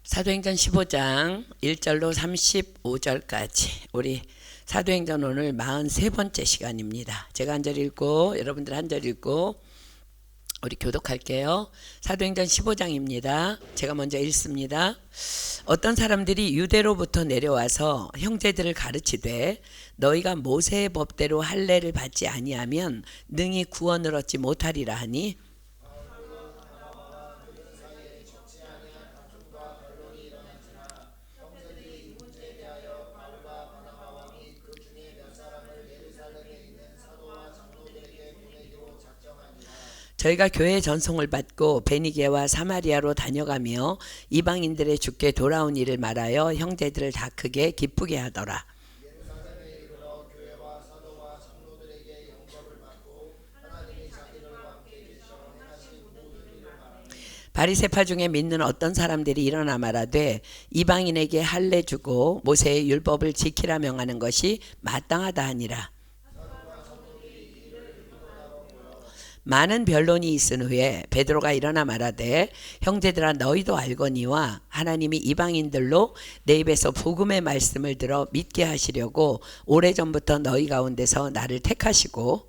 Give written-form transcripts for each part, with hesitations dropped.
사도행전 15장 1절로 35절까지 우리 사도행전 오늘 43번째 시간입니다. 제가 한 절 읽고 여러분들 한 절 읽고 우리 교독할게요. 사도행전 15장입니다. 제가 먼저 읽습니다. 어떤 사람들이 유대로부터 내려와서 형제들을 가르치되 너희가 모세의 법대로 할례를 받지 아니하면 능히 구원을 얻지 못하리라 하니 저희가 교회 전송을 받고 베니게와 사마리아로 다녀가며 이방인들의 주께 돌아온 일을 말하여 형제들을 다 크게 기쁘게 하더라. 바리새파 중에 믿는 어떤 사람들이 일어나 말하되 이방인에게 할례 주고 모세의 율법을 지키라 명하는 것이 마땅하다 하니라. 많은 변론이 있은 후에 베드로가 일어나 말하되 형제들아 너희도 알거니와 하나님이 이방인들로 내 입에서 복음의 말씀을 들어 믿게 하시려고 오래전부터 너희 가운데서 나를 택하시고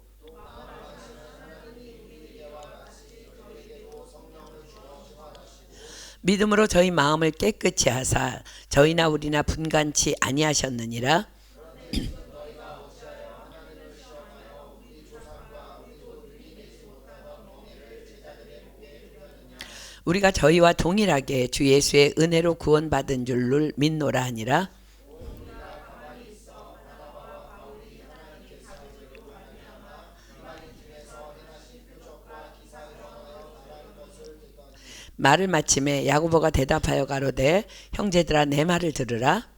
믿음으로 저희 마음을 깨끗이 하사 저희나 우리나 분간치 아니하셨느니라. 우리가 저희와 동일하게 주 예수의 은혜로 구원받은 줄을 믿노라 하니라. 말을 마침에 야고보가 대답하여 가로되 형제들아 내 말을 들으라.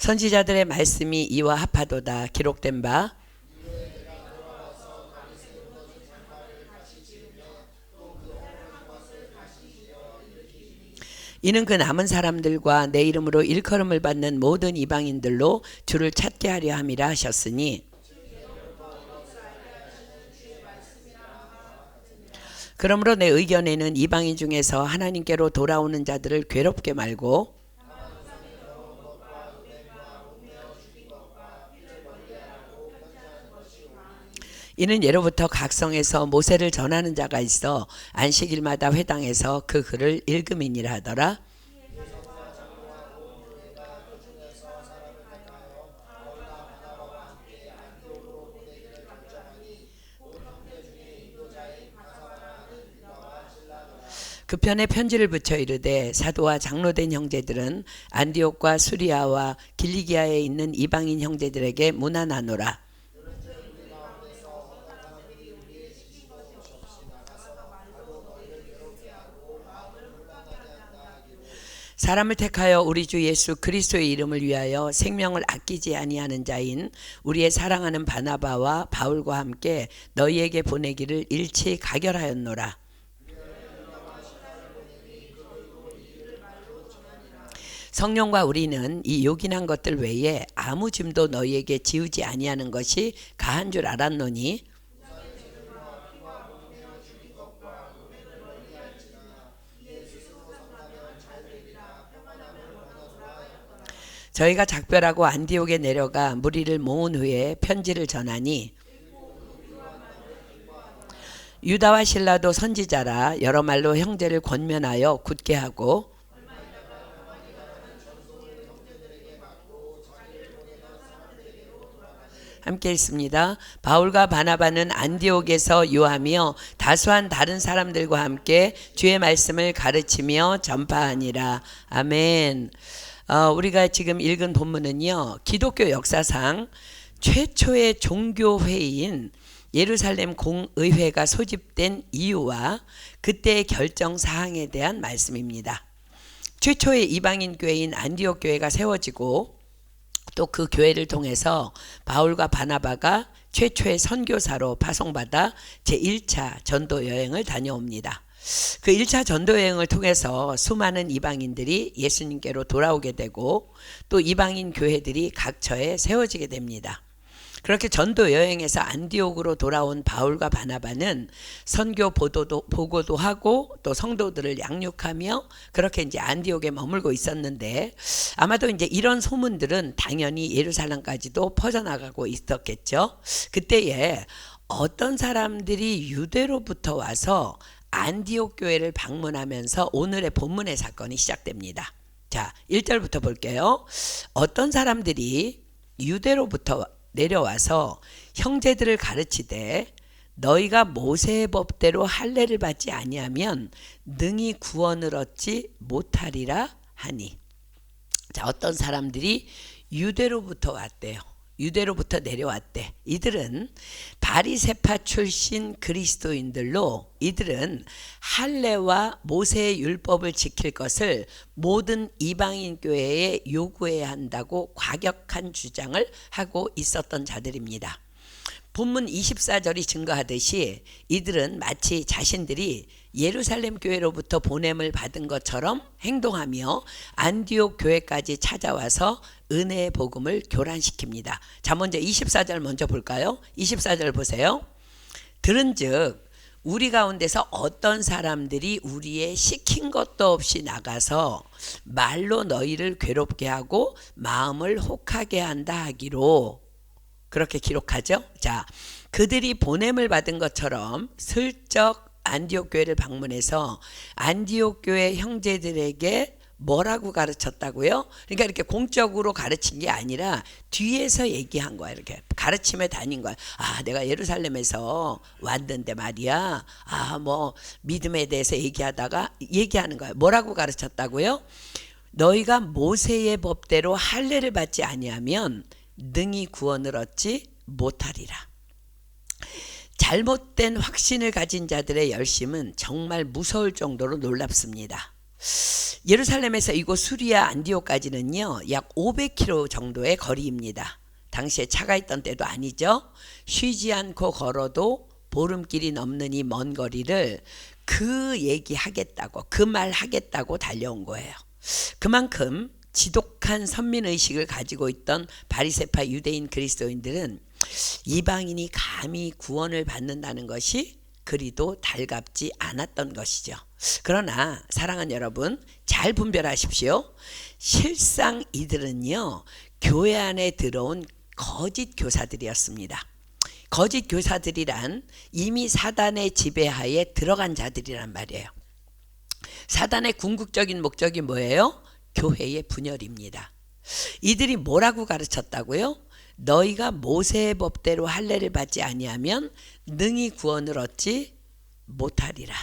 선지자들의 말씀이 이와 합하도다. 기록된 바 이는 그 남은 사람들과 내 이름으로 일컬음을 받는 모든 이방인들로 주를 찾게 하려 함이라 하셨으니 그러므로 내 의견에는 이방인 중에서 하나님께로 돌아오는 자들을 괴롭게 말고 이는 예로부터 각성에서 모세를 전하는 자가 있어 안식일마다 회당에서 그 글을 읽음이니라 하더라. 그 편에 편지를 붙여 이르되 사도와 장로된 형제들은 안디옥과 수리아와 길리기아에 있는 이방인 형제들에게 문안하노라. 사람을 택하여 우리 주 예수 그리스도의 이름을 위하여 생명을 아끼지 아니하는 자인 우리의 사랑하는 바나바와 바울과 함께 너희에게 보내기를 일치 가결하였노라. 성령과 우리는 이 요긴한 것들 외에 아무 짐도 너희에게 지우지 아니하는 것이 가한 줄 알았노니 저희가 작별하고 안디옥에 내려가 무리를 모은 후에 편지를 전하니 유다와 실라도 선지자라 여러 말로 형제를 권면하여 굳게 하고 함께 읽습니다. 바울과 바나바는 안디옥에서 유하며 다수한 다른 사람들과 함께 주의 말씀을 가르치며 전파하니라. 아멘. 우리가 지금 읽은 본문은요, 기독교 역사상 최초의 종교회의인 예루살렘 공의회가 소집된 이유와 그때의 결정 사항에 대한 말씀입니다. 최초의 이방인 교회인 안디옥 교회가 세워지고 또 그 교회를 통해서 바울과 바나바가 최초의 선교사로 파송받아 제1차 전도 여행을 다녀옵니다. 그 1차 전도 여행을 통해서 수많은 이방인들이 예수님께로 돌아오게 되고 또 이방인 교회들이 각처에 세워지게 됩니다. 그렇게 전도 여행에서 안디옥으로 돌아온 바울과 바나바는 선교 보고도 하고 또 성도들을 양육하며 그렇게 이제 안디옥에 머물고 있었는데, 아마도 이제 이런 소문들은 당연히 예루살렘까지도 퍼져나가고 있었겠죠. 그때에 어떤 사람들이 유대로부터 와서 안디옥 교회를 방문하면서 오늘의 본문의 사건이 시작됩니다. 자, 1절부터 볼게요. 어떤 사람들이 유대로부터 내려와서 형제들을 가르치되 너희가 모세의 법대로 할례를 받지 아니하면 능히 구원을 얻지 못하리라 하니. 자, 어떤 사람들이 유대로부터 왔대요. 유대로부터 내려왔대. 이들은 바리새파 출신 그리스도인들로, 이들은 할례와 모세의 율법을 지킬 것을 모든 이방인 교회에 요구해야 한다고 과격한 주장을 하고 있었던 자들입니다. 본문 24절이 증거하듯이 이들은 마치 자신들이 예루살렘 교회로부터 보냄을 받은 것처럼 행동하며 안디옥 교회까지 찾아와서 은혜의 복음을 교란시킵니다. 자, 먼저 24절 먼저 볼까요? 24절 보세요. 들은즉 우리 가운데서 어떤 사람들이 우리의 시킨 것도 없이 나가서 말로 너희를 괴롭게 하고 마음을 혹하게 한다 하기로, 그렇게 기록하죠. 자, 그들이 보냄을 받은 것처럼 슬쩍 안디옥 교회를 방문해서 안디옥 교회 형제들에게 뭐라고 가르쳤다고요? 그러니까 이렇게 공적으로 가르친 게 아니라 뒤에서 얘기한 거야. 이렇게 가르침에 다닌 거야. 아, 내가 예루살렘에서 왔는데 말이야. 아, 뭐 믿음에 대해서 얘기하는 거야. 뭐라고 가르쳤다고요? 너희가 모세의 법대로 할례를 받지 아니하면 능히 구원을 얻지 못하리라. 잘못된 확신을 가진 자들의 열심은 정말 무서울 정도로 놀랍습니다. 예루살렘에서 이곳 수리아 안디옥까지는요 약 500km 정도의 거리입니다. 당시에 차가 있던 때도 아니죠. 쉬지 않고 걸어도 보름길이 넘는 이 먼 거리를 그 얘기하겠다고, 그 말 하겠다고 달려온 거예요. 그만큼 지독한 선민의식을 가지고 있던 바리새파 유대인 그리스도인들은 이방인이 감히 구원을 받는다는 것이 그리도 달갑지 않았던 것이죠. 그러나 사랑하는 여러분, 잘 분별하십시오. 실상 이들은요 교회 안에 들어온 거짓 교사들이었습니다. 거짓 교사들이란 이미 사단의 지배하에 들어간 자들이란 말이에요. 사단의 궁극적인 목적이 뭐예요? 교회의 분열입니다. 이들이 뭐라고 가르쳤다고요? 너희가 모세의 법대로 할례를 받지 아니하면 능히 구원을 얻지 못하리라.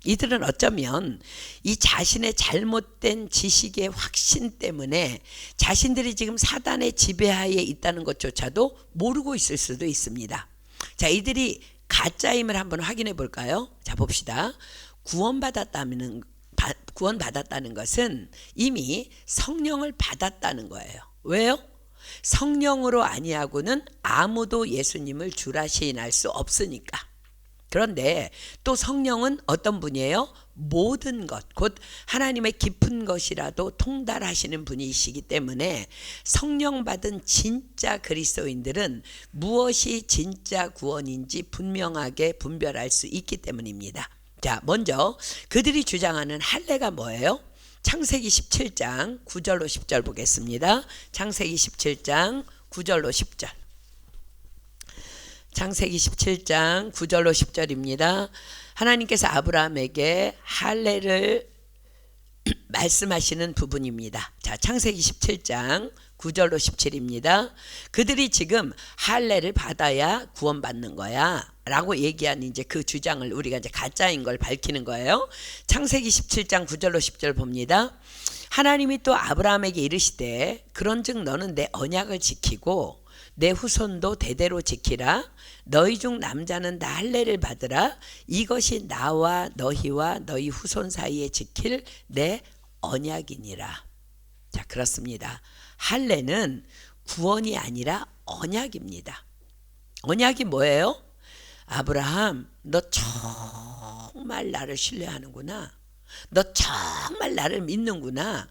이들은 어쩌면 이 자신의 잘못된 지식의 확신 때문에 자신들이 지금 사단의 지배하에 있다는 것조차도 모르고 있을 수도 있습니다. 자, 이들이 가짜임을 한번 확인해 볼까요? 자, 봅시다. 구원받았다는 것은 이미 성령을 받았다는 거예요. 왜요? 성령으로 아니하고는 아무도 예수님을 주라 시인할 수 없으니까. 그런데 또 성령은 어떤 분이에요? 모든 것, 곧 하나님의 깊은 것이라도 통달하시는 분이시기 때문에 성령 받은 진짜 그리스도인들은 무엇이 진짜 구원인지 분명하게 분별할 수 있기 때문입니다. 자, 먼저 그들이 주장하는 할례가 뭐예요? 창세기 17장 9절로 10절 보겠습니다. 창세기 17장 9절로 10절. 창세기 17장 9절로 10절입니다. 하나님께서 아브라함에게 할례를 말씀하시는 부분입니다. 자, 창세기 17장 9절로 17입니다. 그들이 지금 할례를 받아야 구원받는 거야 라고 얘기한 이제 그 주장을 우리가 이제 가짜인 걸 밝히는 거예요. 창세기 17장 9절로 10절 봅니다. 하나님이 또 아브라함에게 이르시되 그런즉 너는 내 언약을 지키고 내 후손도 대대로 지키라. 너희 중 남자는 다 할례를 받으라. 이것이 나와 너희와 너희 후손 사이에 지킬 내 언약이니라. 자, 그렇습니다. 할례는 구원이 아니라 언약입니다. 언약이 뭐예요? 아브라함, 너 정말 나를 신뢰하는구나. 너 정말 나를 믿는구나.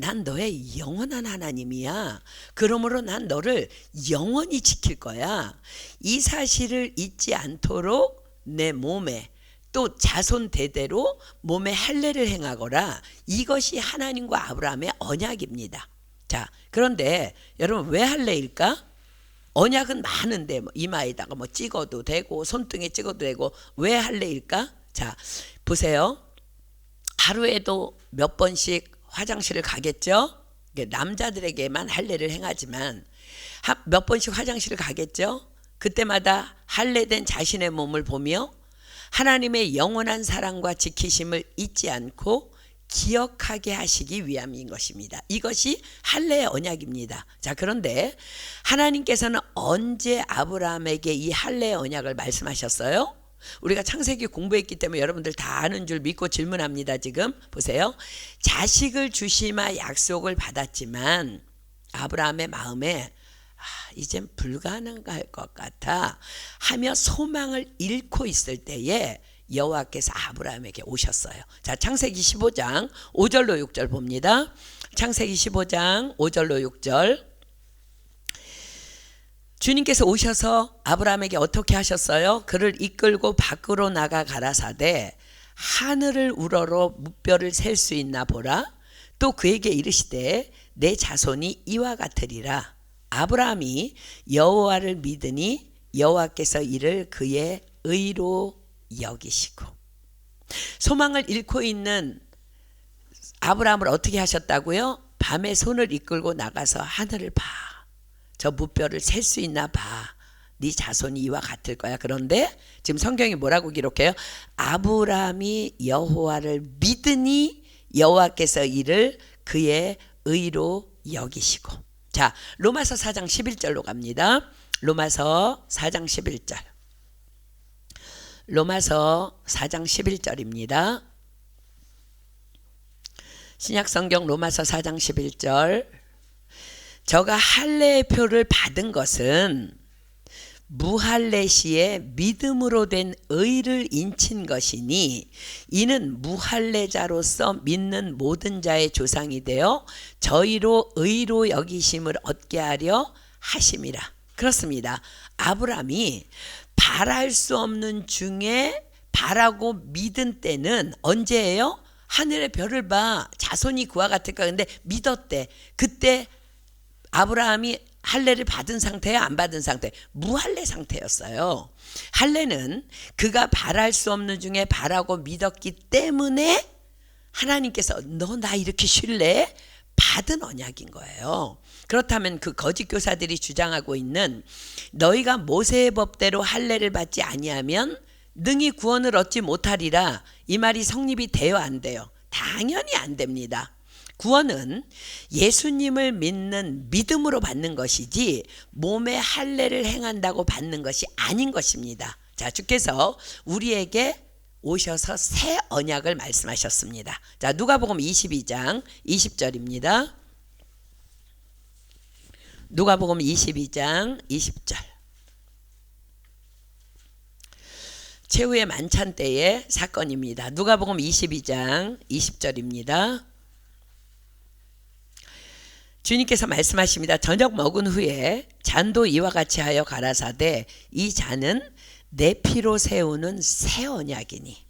난 너의 영원한 하나님이야. 그러므로 난 너를 영원히 지킬 거야. 이 사실을 잊지 않도록 내 몸에 또 자손 대대로 몸에 할례를 행하거라. 이것이 하나님과 아브라함의 언약입니다. 자, 그런데 여러분 왜 할례일까? 언약은 많은데 이마에다가 찍어도 되고 손등에 찍어도 되고 왜 할례일까? 자, 보세요. 하루에도 몇 번씩 화장실을 가겠죠? 남자들에게만 할례를 행하지만 몇 번씩 화장실을 가겠죠? 그때마다 할례된 자신의 몸을 보며 하나님의 영원한 사랑과 지키심을 잊지 않고 기억하게 하시기 위함인 것입니다. 이것이 할례의 언약입니다. 자, 그런데 하나님께서는 언제 아브라함에게 이 할례의 언약을 말씀하셨어요? 우리가 창세기 공부했기 때문에 여러분들 다 아는 줄 믿고 질문합니다. 지금 보세요. 자식을 주시마 약속을 받았지만 아브라함의 마음에 이젠 불가능할 것 같아 하며 소망을 잃고 있을 때에 여호와께서 아브라함에게 오셨어요. 자, 창세기 15장 5절로 6절 봅니다. 창세기 15장 5절로 6절. 주님께서 오셔서 아브라함에게 어떻게 하셨어요? 그를 이끌고 밖으로 나가 가라사대 하늘을 우러러 무뼈를 셀 수 있나 보라. 또 그에게 이르시되 내 자손이 이와 같으리라. 아브라함이 여호와를 믿으니 여호와께서 이를 그의 의로 여기시고. 소망을 잃고 있는 아브라함을 어떻게 하셨다고요? 밤에 손을 이끌고 나가서 하늘을 봐. 저 무뼈를 셀 수 있나 봐. 네 자손이 이와 같을 거야. 그런데 지금 성경이 뭐라고 기록해요? 아브라함이 여호와를 믿으니 여호와께서 이를 그의 의로 여기시고. 자, 로마서 4장 11절로 갑니다. 로마서 4장 11절. 로마서 4장 11절입니다. 신약성경 로마서 4장 11절. 저가 할례의 표를 받은 것은 무할례 시에 믿음으로 된 의를 인친 것이니 이는 무할례자로서 믿는 모든 자의 조상이 되어 저희로 의로 여기심을 얻게 하려 하심이라. 그렇습니다. 아브라함이 바랄 수 없는 중에 바라고 믿은 때는 언제예요? 하늘의 별을 봐. 자손이 그와 같을까. 근데 믿었대. 그때 아브라함이 할례를 받은 상태야, 안 받은 상태? 무할례 상태였어요. 할례는 그가 바랄 수 없는 중에 바라고 믿었기 때문에 하나님께서 너 나 이렇게 쉴래? 받은 언약인 거예요. 그렇다면 그 거짓 교사들이 주장하고 있는 너희가 모세의 법대로 할례를 받지 아니하면 능히 구원을 얻지 못하리라, 이 말이 성립이 돼요, 안 돼요? 당연히 안 됩니다. 구원은 예수님을 믿는 믿음으로 받는 것이지 몸에 할례를 행한다고 받는 것이 아닌 것입니다. 자, 주께서 우리에게 오셔서 새 언약을 말씀하셨습니다. 자, 누가복음 22장 20절입니다. 누가복음 22장 20절. 최후의 만찬 때의 사건입니다. 누가복음 22장 20절입니다. 주님께서 말씀하십니다. 저녁 먹은 후에 잔도 이와 같이 하여 가라사대 이 잔은 내 피로 세우는 새 언약이니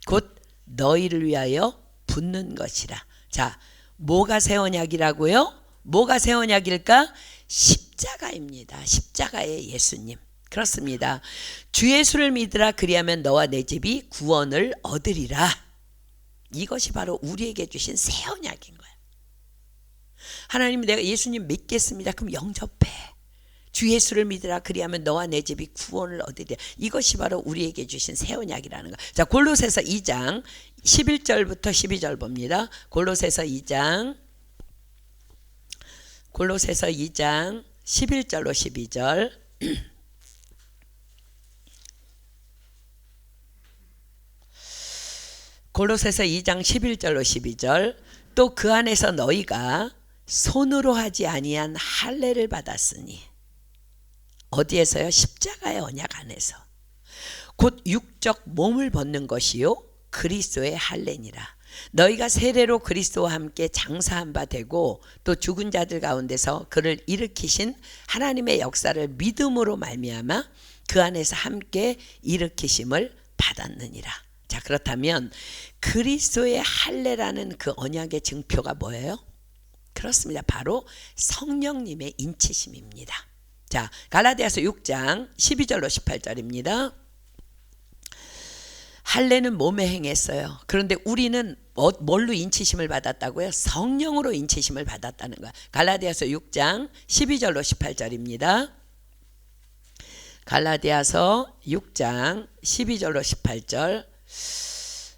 곧 너희를 위하여 붓는 것이라. 자, 뭐가 새 언약이라고요? 뭐가 새 언약일까? 십자가입니다. 십자가의 예수님. 그렇습니다. 주 예수를 믿으라, 그리하면 너와 내 집이 구원을 얻으리라. 이것이 바로 우리에게 주신 새 언약인 거예요. 하나님, 내가 예수님 믿겠습니다. 그럼 영접해. 주 예수를 믿으라, 그리하면 너와 내 집이 구원을 얻으리라. 이것이 바로 우리에게 주신 새 언약이라는 거. 자, 골로새서 2장 11절부터 12절 봅니다. 골로새서 2장 11절로 12절. 골로새서 2장 11절로 12절. 또 그 안에서 너희가 손으로 하지 아니한 할례를 받았으니. 어디에서요? 십자가의 언약 안에서. 곧 육적 몸을 벗는 것이요 그리스도의 할례니라. 너희가 세례로 그리스도와 함께 장사한 바 되고 또 죽은 자들 가운데서 그를 일으키신 하나님의 역사를 믿음으로 말미암아 그 안에서 함께 일으키심을 받았느니라. 자, 그렇다면 그리스도의 할례라는 그 언약의 증표가 뭐예요? 그렇습니다. 바로 성령님의 인치심입니다. 자, 갈라디아서 6장 12절로 18절입니다. 할례는 몸에 행했어요. 그런데 우리는 뭘로 인치심을 받았다고요? 성령으로 인치심을 받았다는 거야. 갈라디아서 6장 12절로 18절입니다. 갈라디아서 6장 12절로 18절.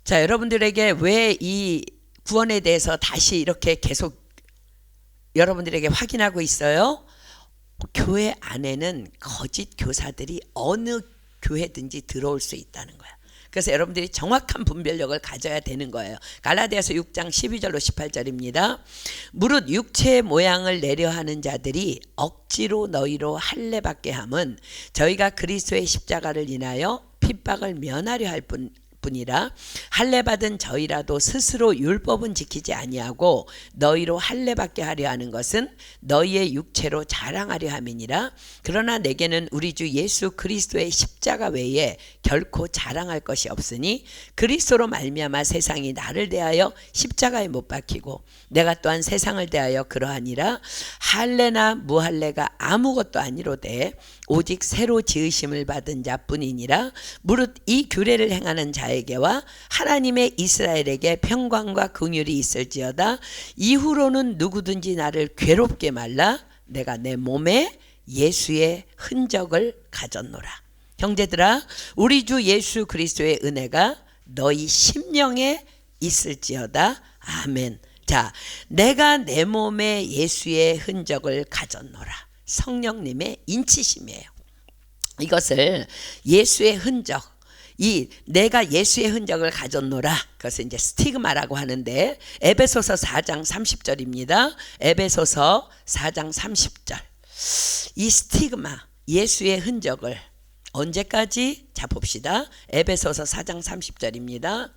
자, 여러분들에게 왜 이 구원에 대해서 다시 이렇게 계속 여러분들에게 확인하고 있어요? 교회 안에는 거짓 교사들이 어느 교회든지 들어올 수 있다는 거야. 그래서 여러분들이 정확한 분별력을 가져야 되는 거예요. 갈라디아서 6장 12절로 18절입니다. 무릇 육체의 모양을 내려 하는 자들이 억지로 너희로 할례 받게 함은 저희가 그리스도의 십자가를 인하여 핍박을 면하려 할 뿐이라 할례 받은 저희라도 스스로 율법은 지키지 아니하고 너희로 할례 받게 하려 하는 것은 너희의 육체로 자랑하려 함이니라. 그러나 내게는 우리 주 예수 그리스도의 십자가 외에 결코 자랑할 것이 없으니 그리스도로 말미암아 세상이 나를 대하여 십자가에 못 박히고 내가 또한 세상을 대하여 그러하니라. 할례나 무할례가 아무것도 아니로되 오직 새로 지으심을 받은 자뿐이니라. 무릇 이 규례를 행하는 자에게와 하나님의 이스라엘에게 평강과 긍휼이 있을지어다. 이후로는 누구든지 나를 괴롭게 말라. 내가 내 몸에 예수의 흔적을 가졌노라. 형제들아, 우리 주 예수 그리스도의 은혜가 너희 심령에 있을지어다. 아멘. 자, 내가 내 몸에 예수의 흔적을 가졌노라. 성령님의 인치심이에요. 이것을 예수의 흔적, 이 내가 예수의 흔적을 가졌노라, 그것을 이제 스티그마라고 하는데 에베소서 4장 30절입니다. 에베소서 4장 30절. 이 스티그마, 예수의 흔적을 언제까지? 자, 봅시다. 에베소서 4장 30절입니다.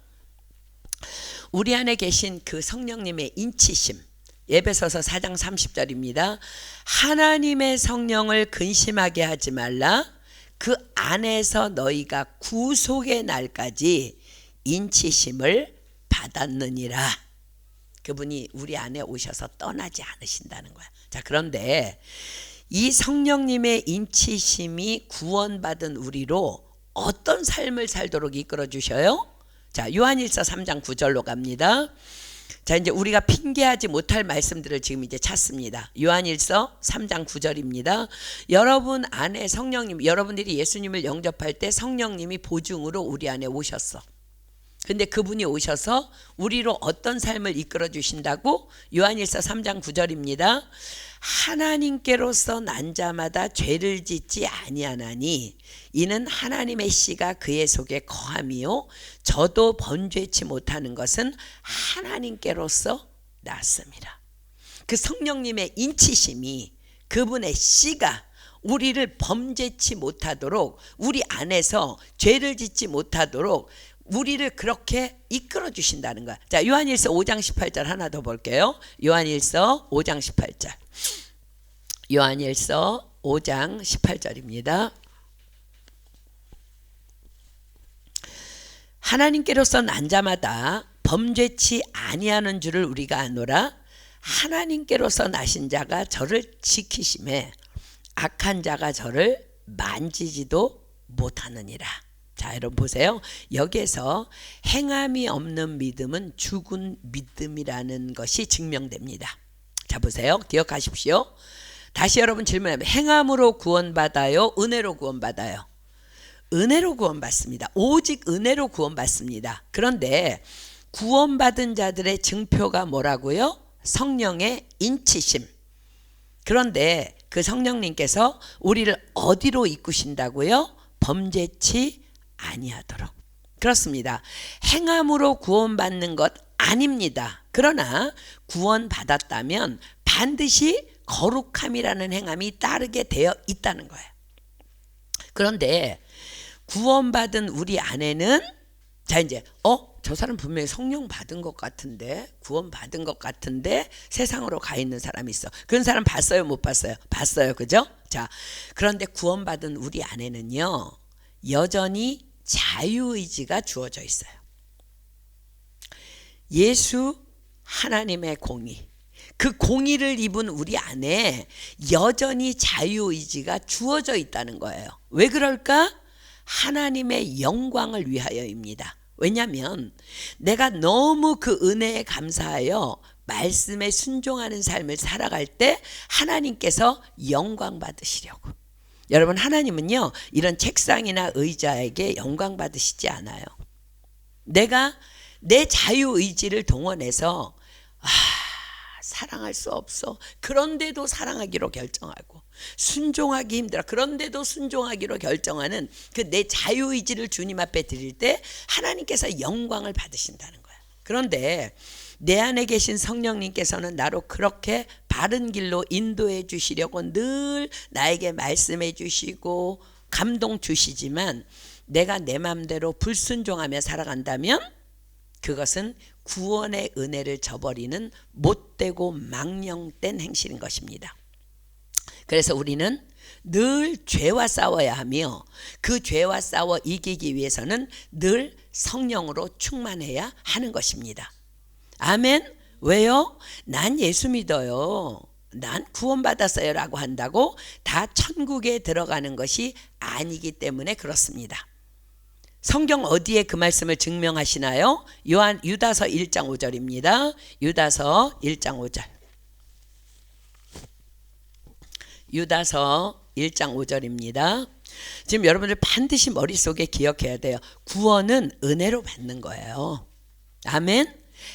우리 안에 계신 그 성령님의 인치심, 에베소서 4장 30절입니다. 하나님의 성령을 근심하게 하지 말라. 그 안에서 너희가 구속의 날까지 인치심을 받았느니라. 그분이 우리 안에 오셔서 떠나지 않으신다는 거야. 자, 그런데 이 성령님의 인치심이 구원받은 우리로 어떤 삶을 살도록 이끌어 주셔요? 자, 요한일서 3장 9절로 갑니다. 자, 이제 우리가 핑계하지 못할 말씀들을 지금 이제 찾습니다. 요한일서 3장 9절입니다. 여러분 안에 성령님, 여러분들이 예수님을 영접할 때 성령님이 보증으로 우리 안에 오셨어. 근데 그분이 오셔서 우리로 어떤 삶을 이끌어 주신다고? 요한일서 3장 9절입니다. 하나님께로서 난 자마다 죄를 짓지 아니하나니 이는 하나님의 씨가 그의 속에 거함이요 저도 번죄치 못하는 것은 하나님께로서 났습니다. 그 성령님의 인치심이, 그분의 씨가 우리를 범죄치 못하도록, 우리 안에서 죄를 짓지 못하도록 우리를 그렇게 이끌어 주신다는 거야. 자, 요한일서 5장 18절 하나 더 볼게요. 요한일서 5장 18절. 요한일서 5장 18절입니다. 하나님께로서 난 자마다 범죄치 아니하는 줄을 우리가 아노라. 하나님께로서 나신 자가 저를 지키심에 악한 자가 저를 만지지도 못하느니라. 자, 여러분 보세요. 여기에서 행함이 없는 믿음은 죽은 믿음이라는 것이 증명됩니다. 자, 보세요. 기억하십시오. 다시 여러분 질문하면 행함으로 구원받아요? 은혜로 구원받아요? 은혜로 구원받습니다. 오직 은혜로 구원받습니다. 그런데 구원받은 자들의 증표가 뭐라고요? 성령의 인치심. 그런데 그 성령님께서 우리를 어디로 이끄신다고요? 범죄치 아니하도록. 그렇습니다. 행함으로 구원받는 것 아닙니다. 그러나 구원받았다면 반드시 거룩함이라는 행함이 따르게 되어 있다는 거예요. 그런데 구원받은 우리 안에는, 자, 이제 저 사람 분명히 성령 받은 것 같은데, 구원 받은 것 같은데 세상으로 가 있는 사람이 있어. 그런 사람 봤어요, 못 봤어요? 봤어요, 그죠? 자, 그런데 구원받은 우리 안에는요, 여전히 자유의지가 주어져 있어요. 예수 하나님의 공의, 그 공의를 입은 우리 안에 여전히 자유의지가 주어져 있다는 거예요. 왜 그럴까? 하나님의 영광을 위하여입니다. 왜냐하면 내가 너무 그 은혜에 감사하여 말씀에 순종하는 삶을 살아갈 때 하나님께서 영광 받으시려고. 여러분, 하나님은요, 이런 책상이나 의자에게 영광 받으시지 않아요. 내가 내 자유의지를 동원해서 사랑할 수 없어. 그런데도 사랑하기로 결정하고, 순종하기 힘들어. 그런데도 순종하기로 결정하는 그 내 자유의지를 주님 앞에 드릴 때 하나님께서 영광을 받으신다는 거야. 그런데 내 안에 계신 성령님께서는 나로 그렇게 바른 길로 인도해 주시려고 늘 나에게 말씀해 주시고 감동 주시지만, 내가 내 마음대로 불순종하며 살아간다면 그것은 구원의 은혜를 저버리는 못되고 망령된 행실인 것입니다. 그래서 우리는 늘 죄와 싸워야 하며, 그 죄와 싸워 이기기 위해서는 늘 성령으로 충만해야 하는 것입니다. 아멘. 왜요? 난 예수 믿어요, 난 구원받았어요 라고 한다고 다 천국에 들어가는 것이 아니기 때문에 그렇습니다. 성경 어디에 그 말씀을 증명하시나요? 유다서 1장 5절입니다. 유다서 1장 5절. 유다서 1장 5절입니다. 지금 여러분들 반드시 머릿속에 기억해야 돼요. 구원은 은혜로 받는 거예요. 아멘.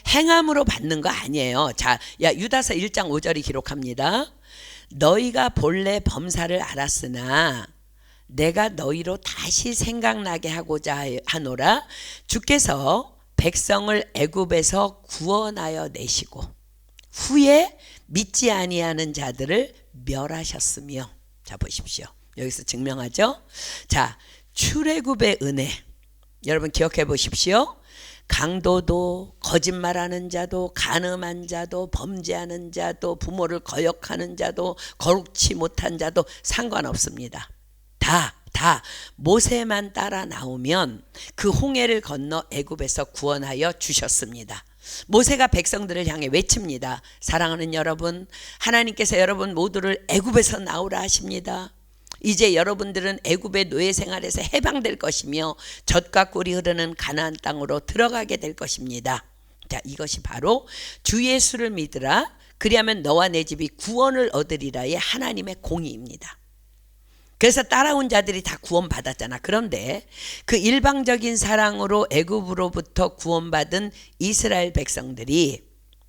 행함으로 받는 거 아니에요. 자, 유다서 1장 5절이 기록합니다. 너희가 본래 범사를 알았으나 내가 너희로 다시 생각나게 하고자 하노라. 주께서 백성을 애굽에서 구원하여 내시고 후에 믿지 아니하는 자들을 멸하셨으며. 자, 보십시오. 여기서 증명하죠. 자, 출애굽의 은혜, 여러분 기억해 보십시오. 강도도, 거짓말하는 자도, 간음한 자도, 범죄하는 자도, 부모를 거역하는 자도, 거룩치 못한 자도 상관없습니다. 다 모세만 따라 나오면 그 홍해를 건너 애굽에서 구원하여 주셨습니다. 모세가 백성들을 향해 외칩니다. 사랑하는 여러분, 하나님께서 여러분 모두를 애굽에서 나오라 하십니다. 이제 여러분들은 애굽의 노예 생활에서 해방될 것이며 젖과 꿀이 흐르는 가나안 땅으로 들어가게 될 것입니다. 자, 이것이 바로 주 예수를 믿으라, 그리하면 너와 내 집이 구원을 얻으리라의 하나님의 공의입니다. 그래서 따라온 자들이 다 구원받았잖아. 그런데 그 일방적인 사랑으로 애굽으로부터 구원받은 이스라엘 백성들이,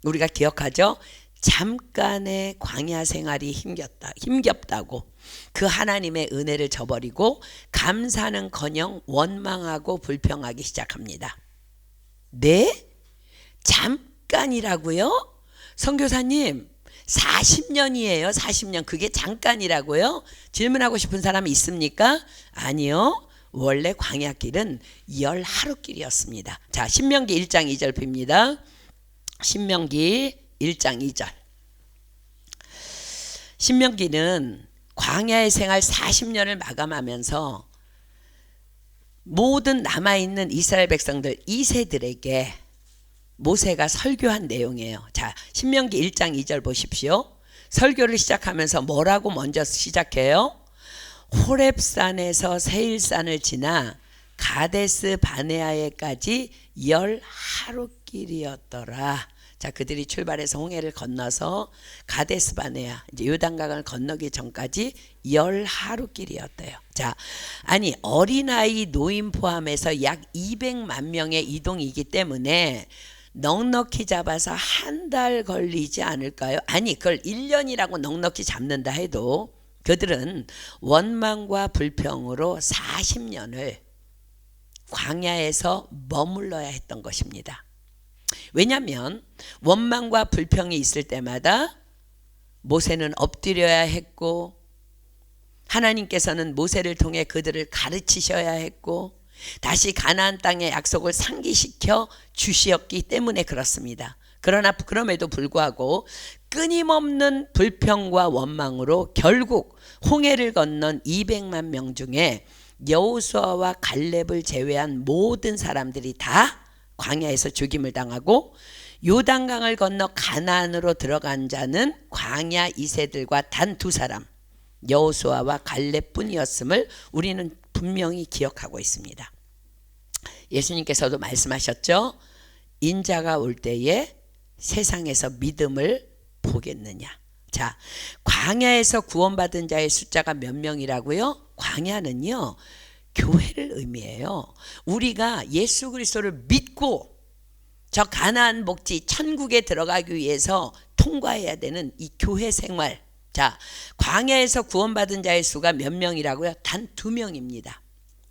우리가 기억하죠? 잠깐의 광야 생활이 힘겹다고 그 하나님의 은혜를 저버리고 감사는커녕 원망하고 불평하기 시작합니다. 네? 잠깐이라고요? 선교사님, 40년이에요. 40년. 그게 잠깐이라고요? 질문하고 싶은 사람이 있습니까? 아니요. 원래 광야길은 10하루길이었습니다. 자, 신명기 1장 2절 봅니다. 신명기 1장 2절. 신명기는 광야의 생활 40년을 마감하면서 모든 남아있는 이스라엘 백성들 2세들에게 모세가 설교한 내용이에요. 자, 신명기 1장 2절 보십시오. 설교를 시작하면서 뭐라고 먼저 시작해요? 호렙산에서 세일산을 지나 가데스 바네아에까지 10하루길이었더라. 자, 그들이 출발해서 홍해를 건너서 가데스 바네아, 이제 요단강을 건너기 전까지 10하루길이었대요. 자, 아니 어린아이 노인 포함해서 약 200만 명의 이동이기 때문에 넉넉히 잡아서 한 달 걸리지 않을까요? 아니, 그걸 1년이라고 넉넉히 잡는다 해도 그들은 원망과 불평으로 40년을 광야에서 머물러야 했던 것입니다. 왜냐하면 원망과 불평이 있을 때마다 모세는 엎드려야 했고, 하나님께서는 모세를 통해 그들을 가르치셔야 했고, 다시 가나안 땅의 약속을 상기시켜 주시었기 때문에 그렇습니다. 그러나 그럼에도 불구하고 끊임없는 불평과 원망으로 결국 홍해를 건넌 200만 명 중에 여호수아와 갈렙을 제외한 모든 사람들이 다 광야에서 죽임을 당하고 요단강을 건너 가나안으로 들어간 자는 광야 2세들과 단 2사람 여호수아와 갈렙뿐이었음을 우리는 분명히 기억하고 있습니다. 예수님께서도 말씀하셨죠. 인자가 올 때에 세상에서 믿음을 보겠느냐. 자, 광야에서 구원받은 자의 숫자가 몇 명이라고요? 광야는요, 교회를 의미해요. 우리가 예수 그리스도를 믿고 저 가나안 복지 천국에 들어가기 위해서 통과해야 되는 이 교회 생활. 자, 광야에서 구원받은 자의 수가 몇 명이라고요? 단 2명입니다.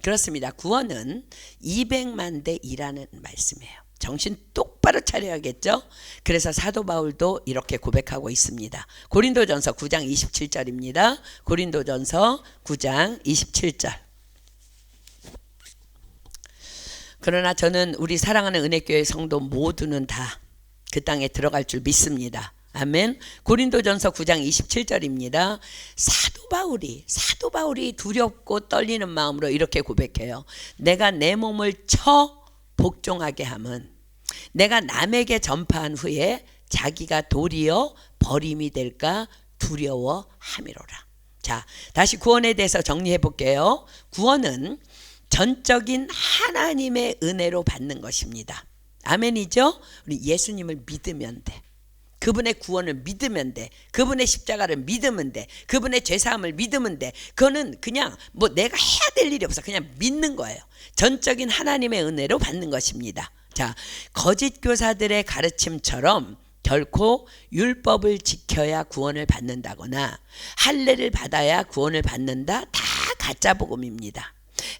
그렇습니다. 구원은 200만 대 1라는 말씀이에요. 정신 똑바로 차려야겠죠. 그래서 사도 바울도 이렇게 고백하고 있습니다. 고린도전서 9장 27절입니다. 고린도전서 9장 27절. 그러나 저는 우리 사랑하는 은혜교회 성도 모두는 다 그 땅에 들어갈 줄 믿습니다. 아멘. 고린도전서 9장 27절입니다. 사도 바울이 두렵고 떨리는 마음으로 이렇게 고백해요. 내가 내 몸을 쳐 복종하게 함은 내가 남에게 전파한 후에 자기가 도리어 버림이 될까 두려워함이로라. 자, 다시 구원에 대해서 정리해 볼게요. 구원은 전적인 하나님의 은혜로 받는 것입니다. 아멘이죠? 우리 예수님을 믿으면 돼. 그분의 구원을 믿으면 돼. 그분의 십자가를 믿으면 돼. 그분의 죄사함을 믿으면 돼. 그거는 그냥 뭐 내가 해야 될 일이 없어. 그냥 믿는 거예요. 전적인 하나님의 은혜로 받는 것입니다. 자, 거짓 교사들의 가르침처럼 결코 율법을 지켜야 구원을 받는다거나 할례를 받아야 구원을 받는다, 다 가짜 복음입니다.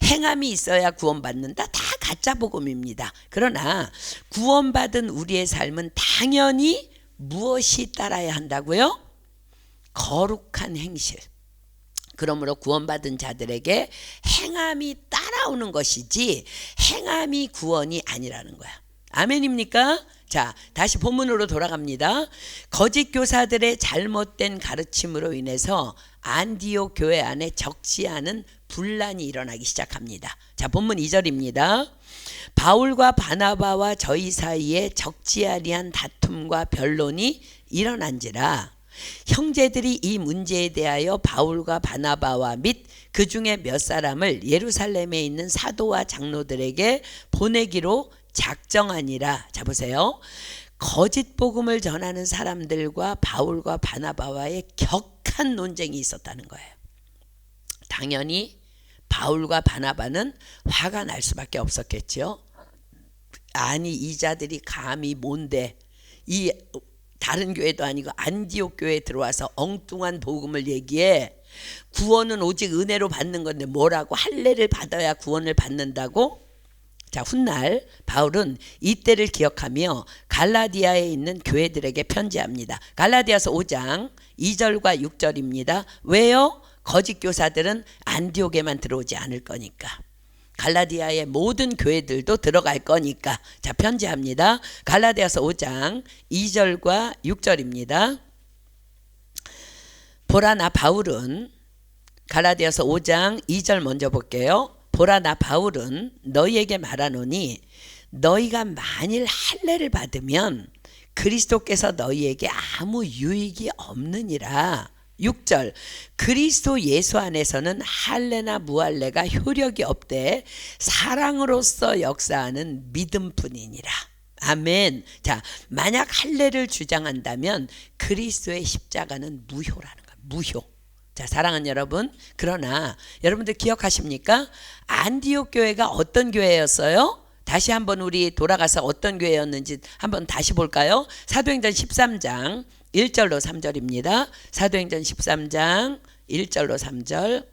행함이 있어야 구원받는다, 다 가짜 복음입니다. 그러나 구원받은 우리의 삶은 당연히 무엇이 따라야 한다고요? 거룩한 행실. 그러므로 구원받은 자들에게 행함이 따라오는 것이지 행함이 구원이 아니라는 거야. 아멘입니까? 자, 다시 본문으로 돌아갑니다. 거짓 교사들의 잘못된 가르침으로 인해서 안디옥 교회 안에 적지 않은 분란이 일어나기 시작합니다. 자, 본문 2절입니다. 바울과 바나바와 저희 사이에 적지 아니한 다툼과 변론이 일어난지라 형제들이 이 문제에 대하여 바울과 바나바와 및 그 중에 몇 사람을 예루살렘에 있는 사도와 장로들에게 보내기로 작정하니라. 자, 보세요. 거짓 복음을 전하는 사람들과 바울과 바나바와의 격한 논쟁이 있었다는 거예요. 당연히 바울과 바나바는 화가 날 수밖에 없었겠죠. 아니, 이 자들이 감히 뭔데 이 다른 교회도 아니고 안디옥 교회에 들어와서 엉뚱한 복음을 얘기해. 구원은 오직 은혜로 받는 건데 뭐라고 할례를 받아야 구원을 받는다고? 자, 훗날 바울은 이때를 기억하며 갈라디아에 있는 교회들에게 편지합니다. 갈라디아서 5장 2절과 6절입니다. 왜요? 거짓 교사들은 안디옥에만 들어오지 않을 거니까. 갈라디아의 모든 교회들도 들어갈 거니까. 자, 편지합니다. 갈라디아서 5장 2절과 6절입니다. 보라, 나 바울은, 갈라디아서 5장 2절 먼저 볼게요. 보라, 나 바울은 너희에게 말하노니 너희가 만일 할례를 받으면 그리스도께서 너희에게 아무 유익이 없느니라. 6절, 그리스도 예수 안에서는 할례나 무할례가 효력이 없되 사랑으로서 역사하는 믿음뿐이니라. 아멘. 자, 만약 할례를 주장한다면 그리스도의 십자가는 무효라는 거예요. 무효. 자, 사랑하는 여러분, 그러나 여러분들 기억하십니까? 안디옥 교회가 어떤 교회였어요? 다시 한번 우리 돌아가서 어떤 교회였는지 한번 다시 볼까요? 사도행전 13장 1절로 3절입니다. 사도행전 13장 1절로 3절.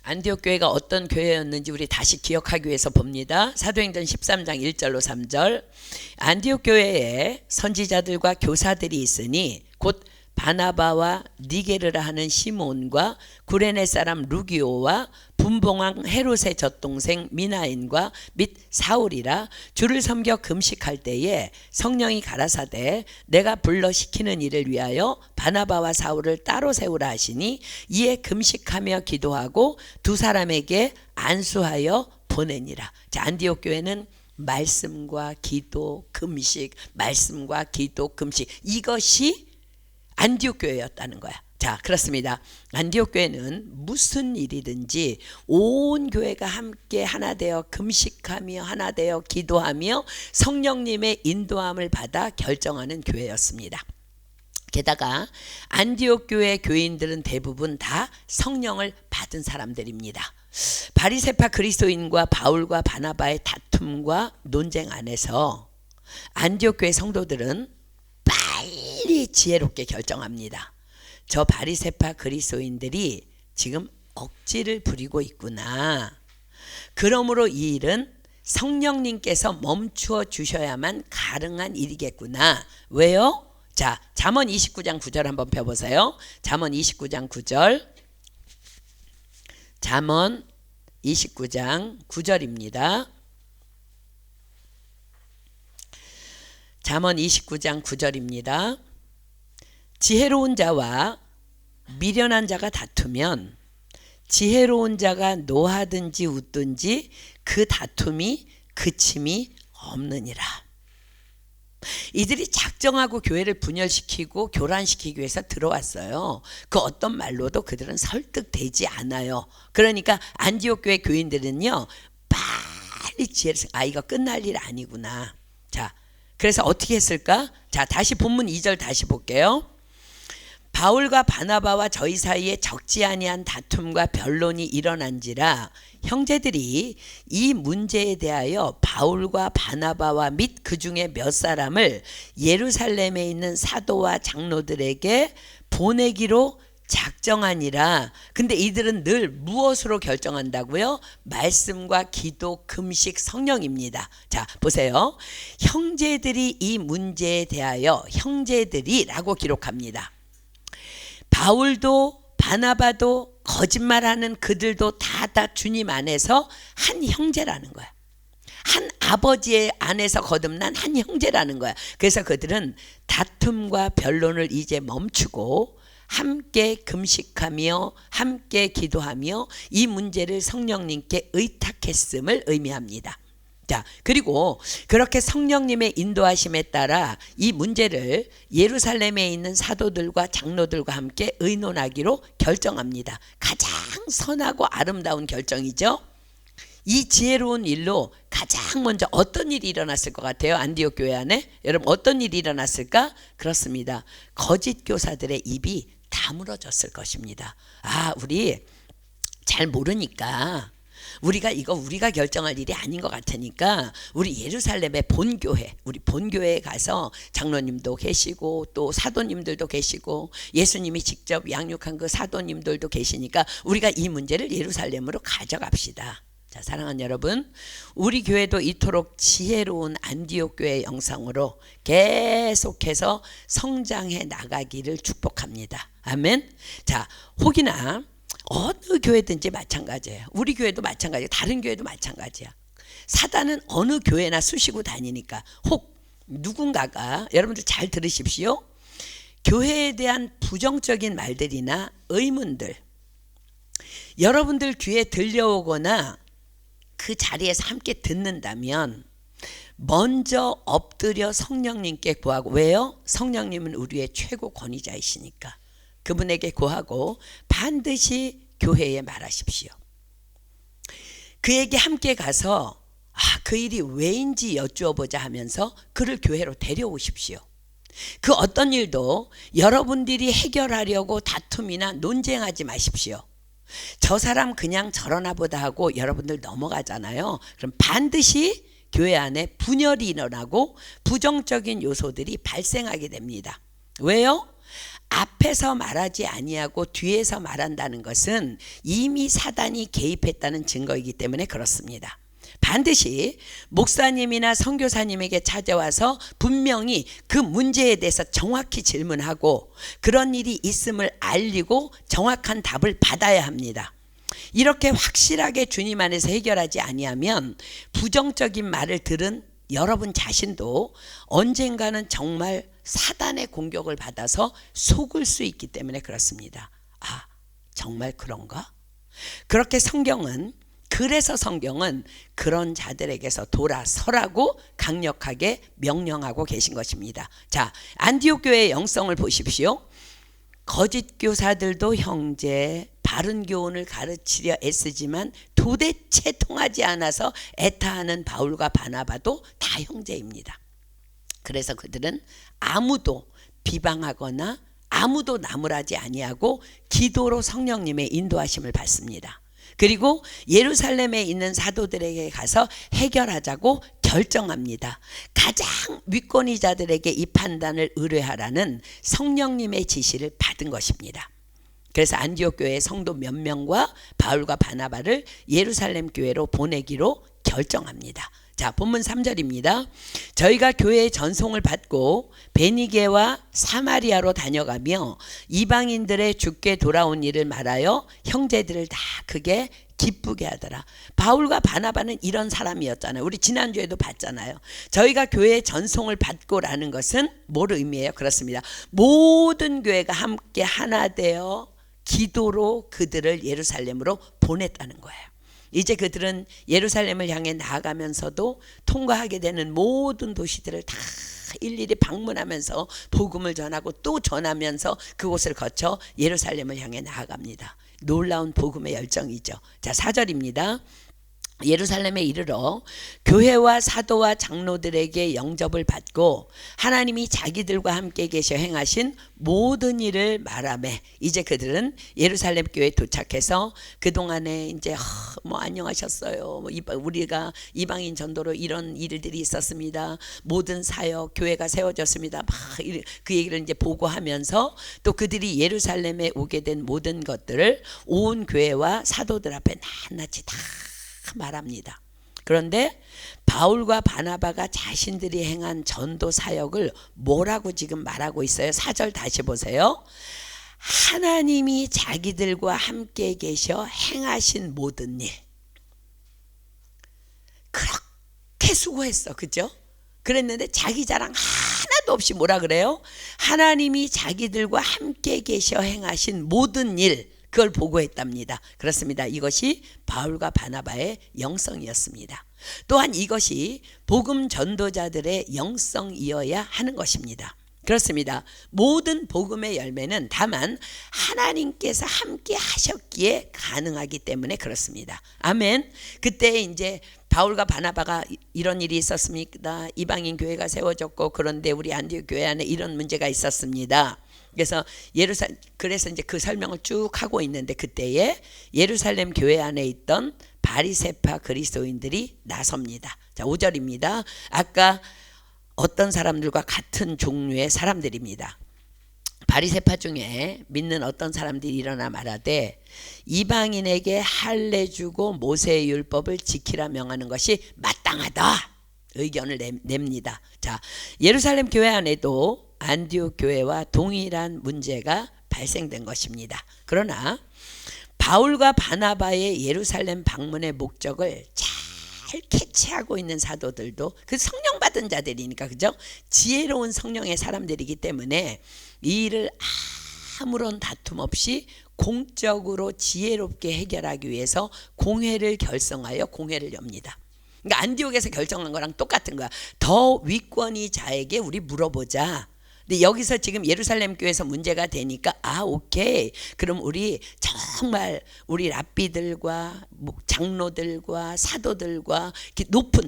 안디옥 교회가 어떤 교회였는지 우리 다시 기억하기 위해서 봅니다. 사도행전 13장 1절로 3절. 안디옥 교회에 선지자들과 교사들이 있으니 곧 바나바와 니게르라 하는 시몬과 구레네 사람 루기오와 분봉왕 헤롯의 젖동생 미나인과 및 사울이라 주를 섬겨 금식할 때에 성령이 가라사대 내가 불러 시키는 일을 위하여 바나바와 사울을 따로 세우라 하시니 이에 금식하며 기도하고 두 사람에게 안수하여 보내니라. 자, 안디옥 교회는 말씀과 기도, 금식, 말씀과 기도, 금식, 이것이 안디옥 교회였다는 거야. 자, 그렇습니다. 안디옥 교회는 무슨 일이든지 온 교회가 함께 하나 되어 금식하며 하나 되어 기도하며 성령님의 인도함을 받아 결정하는 교회였습니다. 게다가 안디옥 교회 교인들은 대부분 다 성령을 받은 사람들입니다. 바리새파 그리스도인과 바울과 바나바의 다툼과 논쟁 안에서 안디옥 교회 성도들은 빨리 지혜롭게 결정합니다. 저 바리새파 그리스도인들이 지금 억지를 부리고 있구나. 그러므로 이 일은 성령님께서 멈추어 주셔야만 가능한 일이겠구나. 왜요? 자, 잠언 29장 9절 한번 펴보세요. 잠언 29장 9절. 잠언 29장 9절입니다. 잠언 29장 9절입니다. 지혜로운 자와 미련한 자가 다투면 지혜로운 자가 노하든지 웃든지 그 다툼이 그침이 없느니라. 이들이 작정하고 교회를 분열시키고 교란시키기 위해서 들어왔어요. 그 어떤 말로도 그들은 설득되지 않아요. 그러니까 안디옥 교회 교인들은요, 빨리 지혜를 이거 끝날 일 아니구나. 자, 그래서 어떻게 했을까? 자, 다시 본문 2절 다시 볼게요. 바울과 바나바와 저희 사이에 적지 아니한 다툼과 변론이 일어난지라 형제들이 이 문제에 대하여 바울과 바나바와 및 그 중에 몇 사람을 예루살렘에 있는 사도와 장로들에게 보내기로 작정하니라. 근데 이들은 늘 무엇으로 결정한다고요? 말씀과 기도, 금식, 성령입니다. 자, 보세요. 형제들이 이 문제에 대하여 형제들이라고 기록합니다. 바울도 바나바도 거짓말하는 그들도 다 주님 안에서 한 형제라는 거야. 한 아버지의 안에서 거듭난 한 형제라는 거야. 그래서 그들은 다툼과 변론을 이제 멈추고 함께 금식하며 함께 기도하며 이 문제를 성령님께 의탁했음을 의미합니다. 자, 그리고 그렇게 성령님의 인도하심에 따라 이 문제를 예루살렘에 있는 사도들과 장로들과 함께 의논하기로 결정합니다. 가장 선하고 아름다운 결정이죠. 이 지혜로운 일로 가장 먼저 어떤 일이 일어났을 것 같아요? 안디옥 교회 안에 여러분 어떤 일이 일어났을까? 그렇습니다. 거짓 교사들의 입이 다물어졌을 것입니다. 아, 우리 잘 모르니까 우리가 결정할 일이 아닌 것 같으니까 우리 예루살렘의 본교회, 우리 본교회에 가서 장로님도 계시고 또 사도님들도 계시고 예수님이 직접 양육한 그 사도님들도 계시니까 우리가 이 문제를 예루살렘으로 가져갑시다. 자, 사랑하는 여러분, 우리 교회도 이토록 지혜로운 안디옥 교회 영상으로 계속해서 성장해 나가기를 축복합니다. 아멘. 자, 혹이나 어느 교회든지 마찬가지예요. 우리 교회도 마찬가지예요. 다른 교회도 마찬가지야. 사단은 어느 교회나 쑤시고 다니니까 혹 누군가가 여러분들 잘 들으십시오. 교회에 대한 부정적인 말들이나 의문들 여러분들 귀에 들려오거나 그 자리에서 함께 듣는다면 먼저 엎드려 성령님께 구하고 왜요? 성령님은 우리의 최고 권위자이시니까 그분에게 구하고 반드시 교회에 말하십시오. 그에게 함께 가서 그 일이 왜인지 여쭈어보자 하면서 그를 교회로 데려오십시오. 그 어떤 일도 여러분들이 해결하려고 다툼이나 논쟁하지 마십시오. 저 사람 그냥 저러나 보다 하고 여러분들 넘어가잖아요. 그럼 반드시 교회 안에 분열이 일어나고 부정적인 요소들이 발생하게 됩니다. 왜요? 앞에서 말하지 아니하고 뒤에서 말한다는 것은 이미 사단이 개입했다는 증거이기 때문에 그렇습니다. 반드시 목사님이나 선교사님에게 찾아와서 분명히 그 문제에 대해서 정확히 질문하고 그런 일이 있음을 알리고 정확한 답을 받아야 합니다. 이렇게 확실하게 주님 안에서 해결하지 아니하면 부정적인 말을 들은 여러분 자신도 언젠가는 정말 사단의 공격을 받아서 속을 수 있기 때문에 그렇습니다. 아, 정말 그런가? 그래서 성경은 그런 자들에게서 돌아서라고 강력하게 명령하고 계신 것입니다. 자, 안디옥 교회의 영성을 보십시오. 거짓 교사들도 형제, 바른 교훈을 가르치려 애쓰지만 도대체 통하지 않아서 애타하는 바울과 바나바도 다 형제입니다. 그래서 그들은 아무도 비방하거나 아무도 나무라지 아니하고 기도로 성령님의 인도하심을 받습니다. 그리고 예루살렘에 있는 사도들에게 가서 해결하자고 결정합니다. 가장 윗권위자들에게 이 판단을 의뢰하라는 성령님의 지시를 받은 것입니다. 그래서 안디옥 교회의 성도 몇 명과 바울과 바나바를 예루살렘 교회로 보내기로 결정합니다. 자, 본문 3절입니다. 저희가 교회의 전송을 받고 베니게와 사마리아로 다녀가며 이방인들의 주께 돌아온 일을 말하여 형제들을 다 크게 기쁘게 하더라. 바울과 바나바는 이런 사람이었잖아요. 우리 지난주에도 봤잖아요. 저희가 교회의 전송을 받고라는 것은 뭐를 의미해요? 그렇습니다. 모든 교회가 함께 하나 되어 기도로 그들을 예루살렘으로 보냈다는 거예요. 이제 그들은 예루살렘을 향해 나아가면서도 통과하게 되는 모든 도시들을 다 일일이 방문하면서 복음을 전하고 또 전하면서 그곳을 거쳐 예루살렘을 향해 나아갑니다. 놀라운 복음의 열정이죠. 자, 4절입니다. 예루살렘에 이르러 교회와 사도와 장로들에게 영접을 받고 하나님이 자기들과 함께 계셔 행하신 모든 일을 말하매 이제 그들은 예루살렘 교회에 도착해서 그동안에 이제 안녕하셨어요. 우리가 이방인 전도로 이런 일들이 있었습니다. 모든 사역 교회가 세워졌습니다. 막 그 얘기를 이제 보고하면서 또 그들이 예루살렘에 오게 된 모든 것들을 온 교회와 사도들 앞에 낱낱이 다 말합니다. 그런데 바울과 바나바가 자신들이 행한 전도 사역을 뭐라고 지금 말하고 있어요? 4절 다시 보세요. 하나님이 자기들과 함께 계셔 행하신 모든 일. 그렇게 수고했어. 그죠? 그랬는데 자기 자랑 하나도 없이 뭐라 그래요? 하나님이 자기들과 함께 계셔 행하신 모든 일, 그걸 보고했답니다. 그렇습니다. 이것이 바울과 바나바의 영성이었습니다. 또한 이것이 복음 전도자들의 영성이어야 하는 것입니다. 그렇습니다. 모든 복음의 열매는 다만 하나님께서 함께 하셨기에 가능하기 때문에 그렇습니다. 아멘. 그때 이제 바울과 바나바가 이런 일이 있었습니다. 이방인 교회가 세워졌고 그런데 우리 안디옥 교회 안에 이런 문제가 있었습니다. 그래서 이제 그 설명을 쭉 하고 있는데 그때에 예루살렘 교회 안에 있던 바리새파 그리스도인들이 나섭니다. 자, 5절입니다. 아까 어떤 사람들과 같은 종류의 사람들입니다. 바리새파 중에 믿는 어떤 사람들이 일어나 말하되 이방인에게 할례 주고 모세의 율법을 지키라 명하는 것이 마땅하다. 의견을 냅니다. 자, 예루살렘 교회 안에도 안디옥 교회와 동일한 문제가 발생된 것입니다. 그러나 바울과 바나바의 예루살렘 방문의 목적을 잘 캐치하고 있는 사도들도 그 성령 받은 자들이니까 그죠? 지혜로운 성령의 사람들이기 때문에 이 일을 아무런 다툼 없이 공적으로 지혜롭게 해결하기 위해서 공회를 결성하여 공회를 엽니다. 그러니까 안디옥에서 결정한 거랑 똑같은 거야. 더 위권위자에게 우리 물어보자. 근데 여기서 지금 예루살렘 교회에서 문제가 되니까 오케이. 그럼 우리 정말 우리 랍비들과 장로들과 사도들과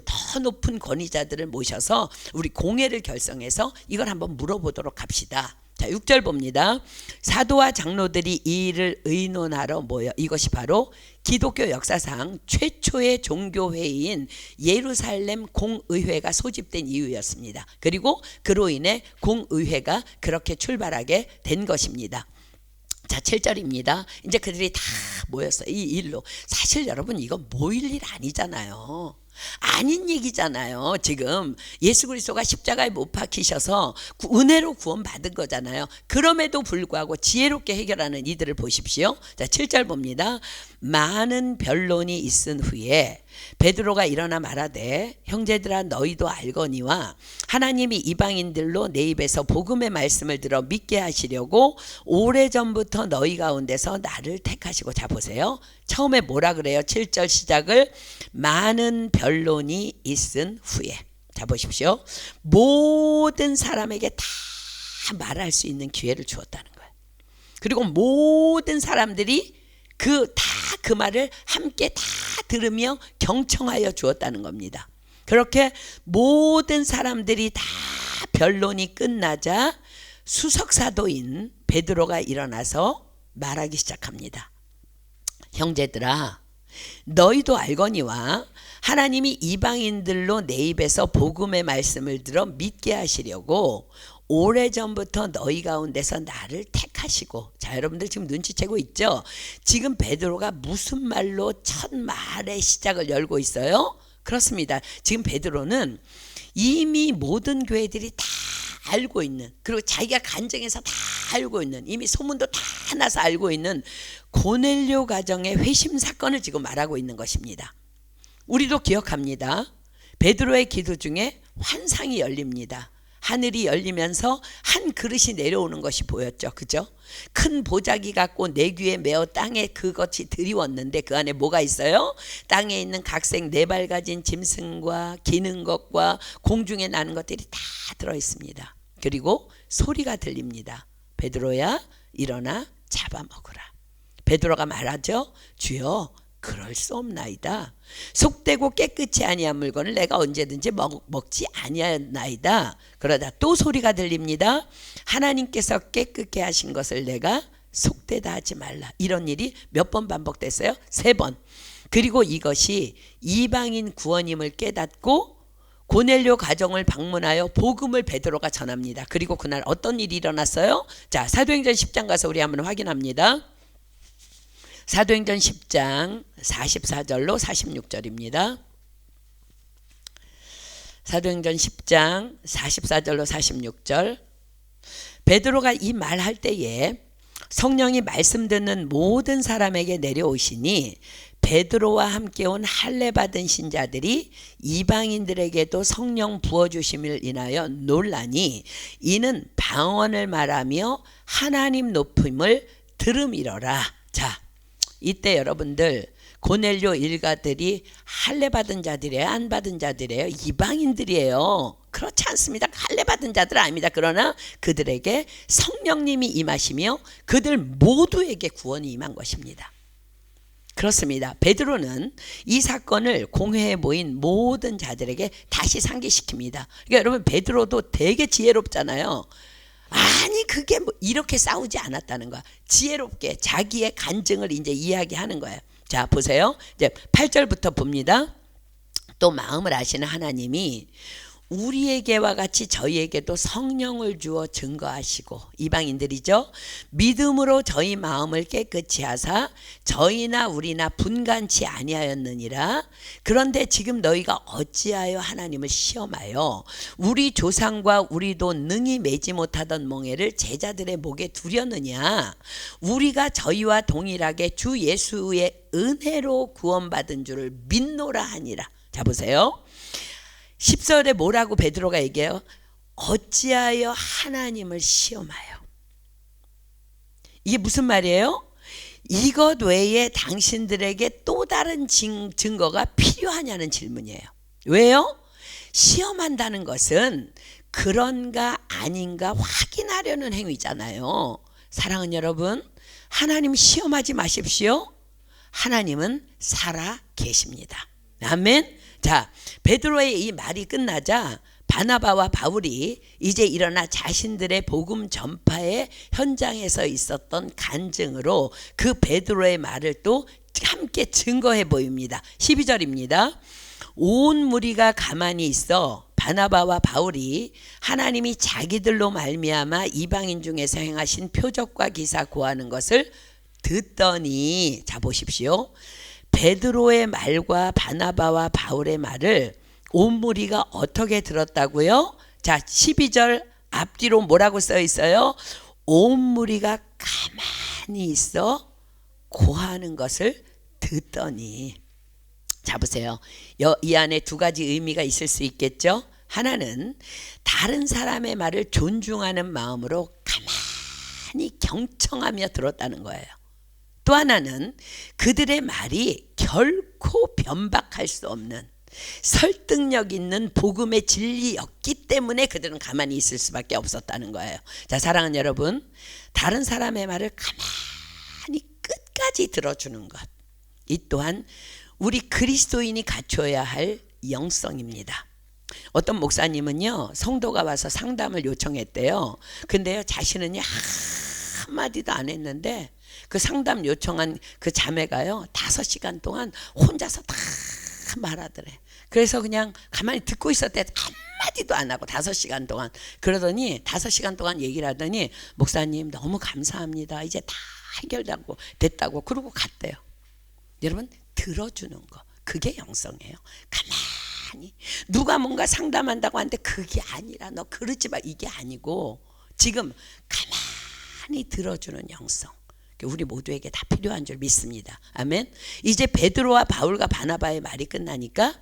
더 높은 권위자들을 모셔서 우리 공회를 결성해서 이걸 한번 물어보도록 합시다. 자, 6절 봅니다. 사도와 장로들이 이 일을 의논하러 모여 이것이 바로 기독교 역사상 최초의 종교회의인 예루살렘 공의회가 소집된 이유였습니다. 그리고 그로 인해 공의회가 그렇게 출발하게 된 것입니다. 자, 7절입니다. 이제 그들이 다 모였어요. 이 일로. 사실 여러분 이거 모일 일 아니잖아요. 아닌 얘기잖아요. 지금 예수 그리스도가 십자가에 못 박히셔서 은혜로 구원받은 거잖아요. 그럼에도 불구하고 지혜롭게 해결하는 이들을 보십시오. 자, 7절 봅니다. 많은 변론이 있은 후에 베드로가 일어나 말하되 형제들아 너희도 알거니와 하나님이 이방인들로 내 입에서 복음의 말씀을 들어 믿게 하시려고 오래전부터 너희 가운데서 나를 택하시고. 자, 보세요. 처음에 뭐라 그래요? 7절 시작을 많은 변론이 있은 후에. 자, 보십시오. 모든 사람에게 다 말할 수 있는 기회를 주었다는 거예요. 그리고 모든 사람들이 그 말을 함께 다 들으며 경청하여 주었다는 겁니다. 그렇게 모든 사람들이 다 변론이 끝나자 수석사도인 베드로가 일어나서 말하기 시작합니다. 형제들아 너희도 알거니와 하나님이 이방인들로 내 입에서 복음의 말씀을 들어 믿게 하시려고 오래전부터 너희 가운데서 나를 택하시고. 자, 여러분들 지금 눈치채고 있죠? 지금 베드로가 무슨 말로 첫 말의 시작을 열고 있어요? 그렇습니다. 지금 베드로는 이미 모든 교회들이 다 알고 있는, 그리고 자기가 간증해서 다 알고 있는, 이미 소문도 다 나서 알고 있는 고넬료 가정의 회심 사건을 지금 말하고 있는 것입니다. 우리도 기억합니다. 베드로의 기도 중에 환상이 열립니다. 하늘이 열리면서 한 그릇이 내려오는 것이 보였죠. 그죠? 큰 보자기 갖고 내 귀에 메어 땅에 그것이 드리웠는데 그 안에 뭐가 있어요? 땅에 있는 각색 네 발 가진 짐승과 기는 것과 공중에 나는 것들이 다 들어있습니다. 그리고 소리가 들립니다. 베드로야 일어나 잡아먹으라. 베드로가 말하죠. 주여 그럴 수 없나이다. 속되고 깨끗이 아니한 물건을 내가 언제든지 먹지 아니하나이다. 그러다 또 소리가 들립니다. 하나님께서 깨끗게 하신 것을 내가 속되다 하지 말라. 이런 일이 몇 번 반복됐어요? 3번. 그리고 이것이 이방인 구원임을 깨닫고 고넬료 가정을 방문하여 복음을 베드로가 전합니다. 그리고 그날 어떤 일이 일어났어요? 자, 사도행전 10장 가서 우리 한번 확인합니다. 사도행전 10장 44절로 46절입니다. 사도행전 10장 44절로 46절. 베드로가 이 말할 때에 성령이 말씀 듣는 모든 사람에게 내려오시니 베드로와 함께 온 할례 받은 신자들이 이방인들에게도 성령 부어주심을 인하여 놀라니 이는 방언을 말하며 하나님 높임을 들음이러라. 자, 이때 여러분들 고넬료 일가들이 할례 받은 자들이에요? 안 받은 자들이에요? 이방인들이에요. 그렇지 않습니다. 할례 받은 자들 아닙니다. 그러나 그들에게 성령님이 임하시며 그들 모두에게 구원이 임한 것입니다. 그렇습니다. 베드로는 이 사건을 공회에 모인 모든 자들에게 다시 상기시킵니다. 그러니까 여러분 베드로도 되게 지혜롭잖아요. 아니 그게 뭐 이렇게 싸우지 않았다는 거야. 지혜롭게 자기의 간증을 이제 이야기하는 거예요. 자, 보세요. 이제 8절부터 봅니다. 또 마음을 아시는 하나님이 우리에게와 같이 저희에게도 성령을 주어 증거하시고, 이방인들이죠. 믿음으로 저희 마음을 깨끗이 하사 저희나 우리나 분간치 아니하였느니라. 그런데 지금 너희가 어찌하여 하나님을 시험하여 우리 조상과 우리도 능히 매지 못하던 멍에를 제자들의 목에 두려느냐. 우리가 저희와 동일하게 주 예수의 은혜로 구원받은 줄을 믿노라 하니라. 자, 보세요. 10절에 뭐라고 베드로가 얘기해요? 어찌하여 하나님을 시험하여. 이게 무슨 말이에요? 이것 외에 당신들에게 또 다른 증거가 필요하냐는 질문이에요. 왜요? 시험한다는 것은 그런가 아닌가 확인하려는 행위잖아요. 사랑하는 여러분, 하나님 시험하지 마십시오. 하나님은 살아 계십니다. 아멘. 자, 베드로의 이 말이 끝나자 바나바와 바울이 이제 일어나 자신들의 복음 전파의 현장에서 있었던 간증으로 그 베드로의 말을 또 함께 증거해 보입니다. 12절입니다. 온 무리가 가만히 있어 바나바와 바울이 하나님이 자기들로 말미암아 이방인 중에서 행하신 표적과 기사 고하는 것을 듣더니, 자 보십시오. 베드로의 말과 바나바와 바울의 말을 온 무리가 어떻게 들었다고요? 자, 12절 앞뒤로 뭐라고 써 있어요? 온 무리가 가만히 있어 고하는 것을 듣더니. 자, 보세요. 이 안에 두 가지 의미가 있을 수 있겠죠. 하나는 다른 사람의 말을 존중하는 마음으로 가만히 경청하며 들었다는 거예요. 또 하나는 그들의 말이 결코 변박할 수 없는 설득력 있는 복음의 진리였기 때문에 그들은 가만히 있을 수밖에 없었다는 거예요. 자, 사랑하는 여러분, 다른 사람의 말을 가만히 끝까지 들어주는 것, 이 또한 우리 그리스도인이 갖춰야 할 영성입니다. 어떤 목사님은요, 성도가 와서 상담을 요청했대요. 근데요, 자신은요 한마디도 안 했는데 그 상담 요청한 그 자매가요 5시간 동안 혼자서 다 말하더래. 그래서 그냥 가만히 듣고 있었대. 한마디도 안 하고 5시간 동안. 그러더니 5시간 동안 얘기를 하더니, 목사님 너무 감사합니다, 이제 다 해결되고 됐다고 그러고 갔대요. 여러분, 들어주는 거, 그게 영성이에요. 가만히 누가 뭔가 상담한다고 하는데 그게 아니라 너 그러지 마, 이게 아니고 지금 가만히 들어주는 영성, 우리 모두에게 다 필요한 줄 믿습니다. 아멘. 이제 베드로와 바울과 바나바의 말이 끝나니까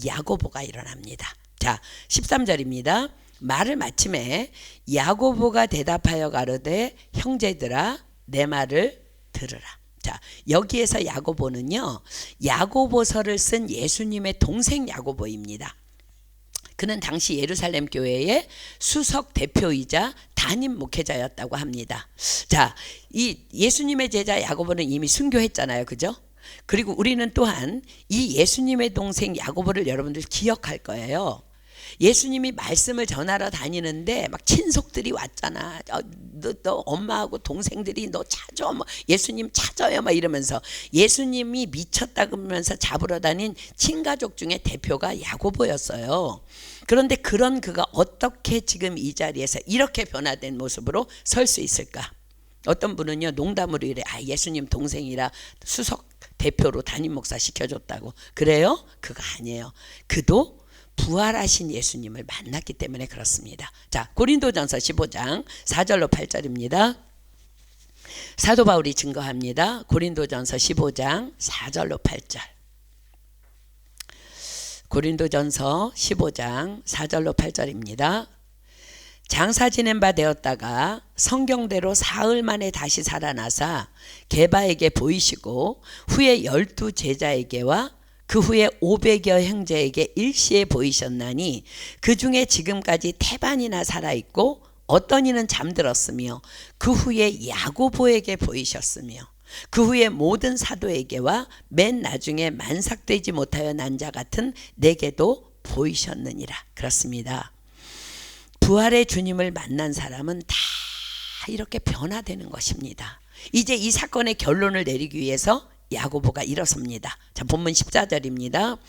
야고보가 일어납니다. 자, 13절입니다. 말을 마침에 야고보가 대답하여 가로되 형제들아 내 말을 들으라. 자, 여기에서 야고보는요, 야고보서를 쓴 예수님의 동생 야고보입니다. 그는 당시 예루살렘 교회의 수석 대표이자 담임 목회자였다고 합니다. 자, 이 예수님의 제자 야고보는 이미 순교했잖아요, 그죠? 그리고 우리는 또한 이 예수님의 동생 야고보를 여러분들 기억할 거예요. 예수님이 말씀을 전하러 다니는데 막 친속들이 왔잖아. 너 엄마하고 동생들이 너 찾아, 뭐 예수님 찾아요, 막 이러면서 예수님이 미쳤다 그러면서 잡으러 다닌 친가족 중에 대표가 야고보였어요. 그런데 그런 그가 어떻게 지금 이 자리에서 이렇게 변화된 모습으로 설 수 있을까? 어떤 분은요, 농담으로 이래, 예수님 동생이라 수석 대표로 담임 목사 시켜줬다고. 그래요? 그거 아니에요. 그도 부활하신 예수님을 만났기 때문에 그렇습니다. 자, 고린도전서 15장 4절로 8절입니다. 사도 바울이 증거합니다. 고린도전서 15장 4절로 8절. 고린도전서 15장 4절로 8절입니다. 장사 지낸 바 되었다가 성경대로 사흘 만에 다시 살아나사 게바에게 보이시고 후에 12 제자에게와 그 후에 500여 형제에게 일시에 보이셨나니 그 중에 지금까지 태반이나 살아있고 어떤 이는 잠들었으며 그 후에 야고보에게 보이셨으며 그 후에 모든 사도에게와 맨 나중에 만삭되지 못하여 난 자 같은 내게도 보이셨느니라. 그렇습니다. 부활의 주님을 만난 사람은 다 이렇게 변화되는 것입니다. 이제 이 사건의 결론을 내리기 위해서 야고보가 일어섭니다. 자, 본문 14절입니다.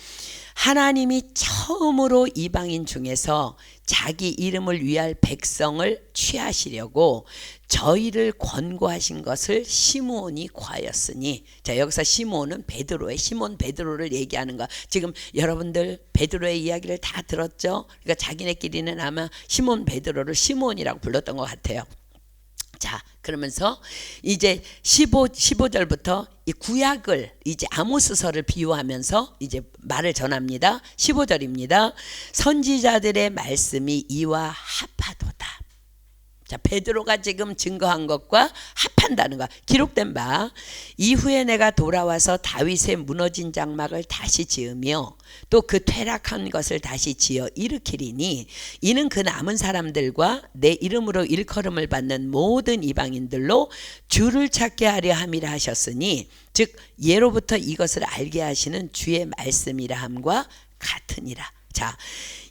하나님이 처음으로 이방인 중에서 자기 이름을 위할 백성을 취하시려고 저희를 권고하신 것을 시므온이 구하였으니. 자, 여기서 시므온은 베드로의 시몬 베드로를 얘기하는 거. 지금 여러분들 베드로의 이야기를 다 들었죠? 그러니까 자기네끼리는 아마 시몬 베드로를 시므온이라고 불렀던 것 같아요. 자, 그러면서 이제 15절부터 이 구약을 이제 아모스서를 비유하면서 이제 말을 전합니다. 15절입니다. 선지자들의 말씀이 이와 합하도다. 자, 베드로가 지금 증거한 것과 합한다는 거, 기록된 바. 이후에 내가 돌아와서 다윗의 무너진 장막을 다시 지으며 또 그 퇴락한 것을 다시 지어 일으키리니 이는 그 남은 사람들과 내 이름으로 일컬음을 받는 모든 이방인들로 주를 찾게 하려 함이라 하셨으니 즉 예로부터 이것을 알게 하시는 주의 말씀이라 함과 같으니라. 자,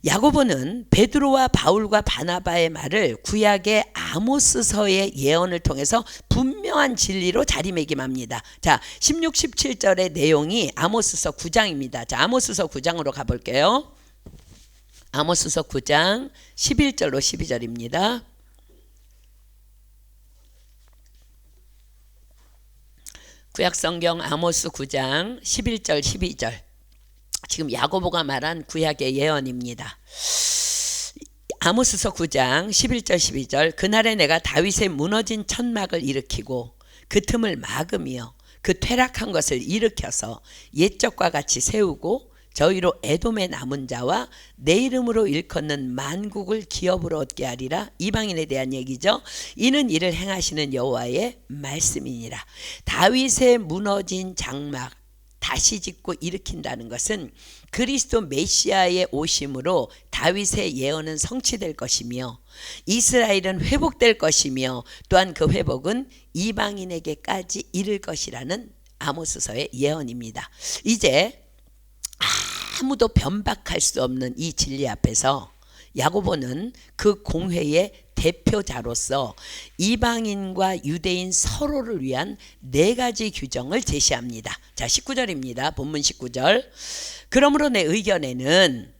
야고보는 베드로와 바울과 바나바의 말을 구약의 아모스서의 예언을 통해서 분명한 진리로 자리매김합니다. 자, 16, 17절의 내용이 아모스서 9장입니다. 자, 아모스서 9장으로 가볼게요. 아모스서 9장 11절로 12절입니다. 구약성경 아모스 9장 11절 12절. 지금 야고보가 말한 구약의 예언입니다. 아모스서 9장 11절 12절. 그날에 내가 다윗의 무너진 천막을 일으키고 그 틈을 막으며 그 퇴락한 것을 일으켜서 옛적과 같이 세우고 저희로 에돔의 남은 자와 내 이름으로 일컫는 만국을 기업으로 얻게 하리라. 이방인에 대한 얘기죠. 이는 이를 행하시는 여호와의 말씀이니라. 다윗의 무너진 장막 다시 짓고 일으킨다는 것은 그리스도 메시아의 오심으로 다윗의 예언은 성취될 것이며 이스라엘은 회복될 것이며 또한 그 회복은 이방인에게까지 이를 것이라는 아모스서의 예언입니다. 이제 아무도 변박할 수 없는 이 진리 앞에서 야고보는 그 공회의 대표자로서 이방인과 유대인 서로를 위한 4가지 규정을 제시합니다. 자, 19절입니다. 본문 19절. 그러므로 내 의견에는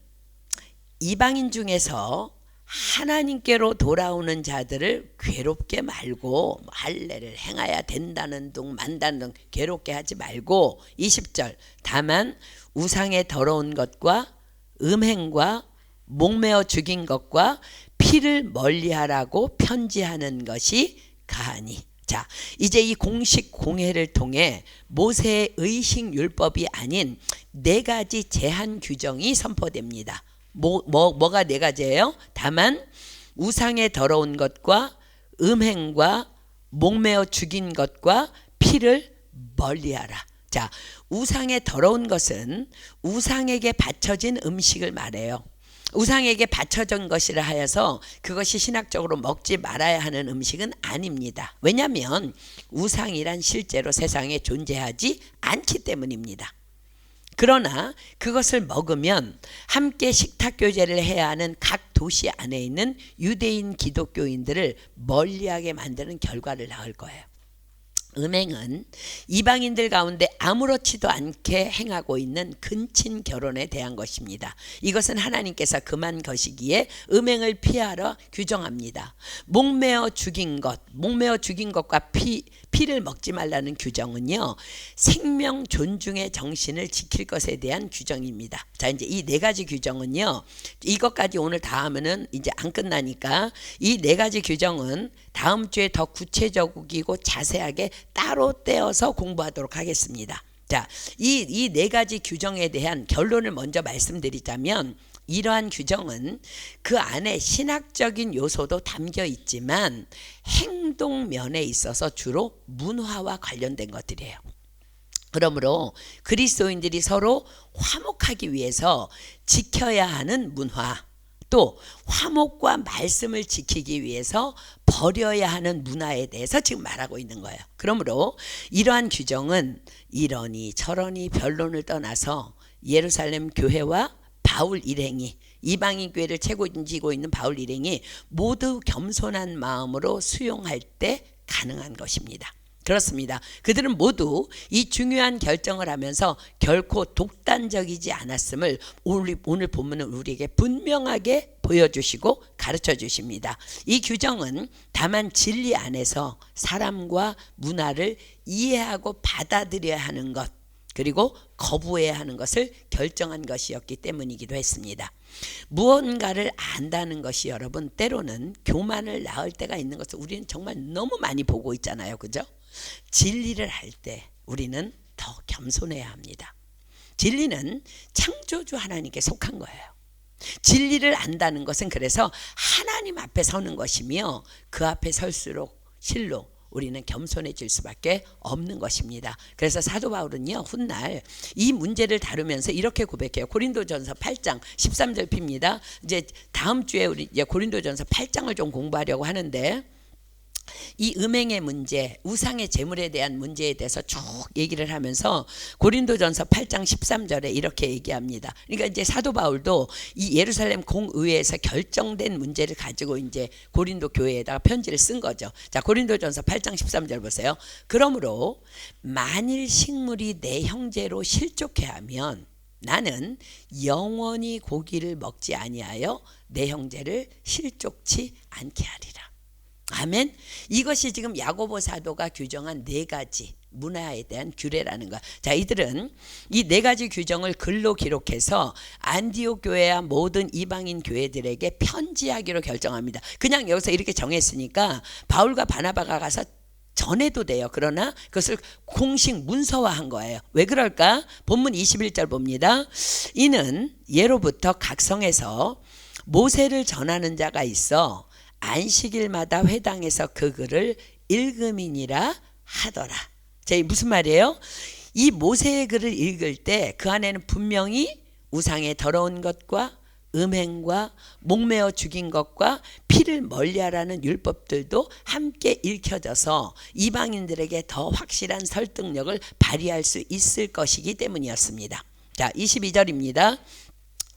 이방인 중에서 하나님께로 돌아오는 자들을 괴롭게 말고 할례를 행해야 된다는 둥 만다는 둥 괴롭게 하지 말고 20절. 다만 우상의 더러운 것과 음행과 목매어 죽인 것과 피를 멀리하라고 편지하는 것이 가하니. 자, 이제 이 공식 공회를 통해 모세의 의식 율법이 아닌 4가지 제한 규정이 선포됩니다. 뭐가 4가지예요? 다만 우상의 더러운 것과 음행과 목매어 죽인 것과 피를 멀리하라. 자, 우상의 더러운 것은 우상에게 바쳐진 음식을 말해요. 우상에게 바쳐진 것이라 하여서 그것이 신학적으로 먹지 말아야 하는 음식은 아닙니다. 왜냐하면 우상이란 실제로 세상에 존재하지 않기 때문입니다. 그러나 그것을 먹으면 함께 식탁교제를 해야 하는 각 도시 안에 있는 유대인 기독교인들을 멀리하게 만드는 결과를 낳을 거예요. 음행은 이방인들 가운데 아무렇지도 않게 행하고 있는 근친 결혼에 대한 것입니다. 이것은 하나님께서 금한 것이기에 음행을 피하러 규정합니다. 목매어 죽인 것과 피를 먹지 말라는 규정은요, 생명 존중의 정신을 지킬 것에 대한 규정입니다. 자, 이제 이 4가지 규정은요, 이것까지 오늘 다 하면은 이제 안 끝나니까 이 4가지 규정은 다음 주에 더 구체적이고 자세하게 따로 떼어서 공부하도록 하겠습니다. 자, 이 4가지 규정에 대한 결론을 먼저 말씀드리자면, 이러한 규정은 그 안에 신학적인 요소도 담겨 있지만 행동 면에 있어서 주로 문화와 관련된 것들이에요. 그러므로 그리스도인들이 서로 화목하기 위해서 지켜야 하는 문화, 또 화목과 말씀을 지키기 위해서 버려야 하는 문화에 대해서 지금 말하고 있는 거예요. 그러므로 이러한 규정은 이러니 저러니 변론을 떠나서 예루살렘 교회와 바울 일행이, 이방인 교회를 책임지고 있는 바울 일행이 모두 겸손한 마음으로 수용할 때 가능한 것입니다. 그렇습니다. 그들은 모두 이 중요한 결정을 하면서 결코 독단적이지 않았음을 오늘 본문은 우리에게 분명하게 보여주시고 가르쳐 주십니다. 이 규정은 다만 진리 안에서 사람과 문화를 이해하고 받아들여야 하는 것, 그리고 거부해야 하는 것을 결정한 것이었기 때문이기도 했습니다. 무언가를 안다는 것이 여러분 때로는 교만을 낳을 때가 있는 것을 우리는 정말 너무 많이 보고 있잖아요. 그죠? 진리를 할 때 우리는 더 겸손해야 합니다. 진리는 창조주 하나님께 속한 거예요. 진리를 안다는 것은 그래서 하나님 앞에 서는 것이며 그 앞에 설수록 실로 우리는 겸손해질 수밖에 없는 것입니다. 그래서 사도 바울은요, 훗날 이 문제를 다루면서 이렇게 고백해요. 고린도전서 8장 13절 핍니다. 이제 다음 주에 우리 이제 고린도전서 8장을 좀 공부하려고 하는데, 이 음행의 문제, 우상의 재물에 대한 문제에 대해서 쭉 얘기를 하면서 고린도전서 8장 13절에 이렇게 얘기합니다. 그러니까 이제 사도 바울도 이 예루살렘 공의회에서 결정된 문제를 가지고 이제 고린도 교회에다가 편지를 쓴 거죠. 자, 고린도전서 8장 13절 보세요. 그러므로 만일 식물이 내 형제로 실족해 하면 나는 영원히 고기를 먹지 아니하여 내 형제를 실족치 않게 하리라. 아멘. 이것이 지금 야고보 사도가 규정한 네 가지 문화에 대한 규례라는 거야. 자, 이들은 이 네 가지 규정을 글로 기록해서 안디옥 교회와 모든 이방인 교회들에게 편지하기로 결정합니다. 그냥 여기서 이렇게 정했으니까 바울과 바나바가 가서 전해도 돼요. 그러나 그것을 공식 문서화한 거예요. 왜 그럴까? 본문 21절 봅니다. 이는 예로부터 각 성에서 모세를 전하는 자가 있어 안식일마다 회당에서 그 글을 읽음이니라 하더라. 자, 이 무슨 말이에요? 이 모세의 글을 읽을 때 그 안에는 분명히 우상의 더러운 것과 음행과 목매어 죽인 것과 피를 멀리하라는 율법들도 함께 읽혀져서 이방인들에게 더 확실한 설득력을 발휘할 수 있을 것이기 때문이었습니다. 자, 22절입니다.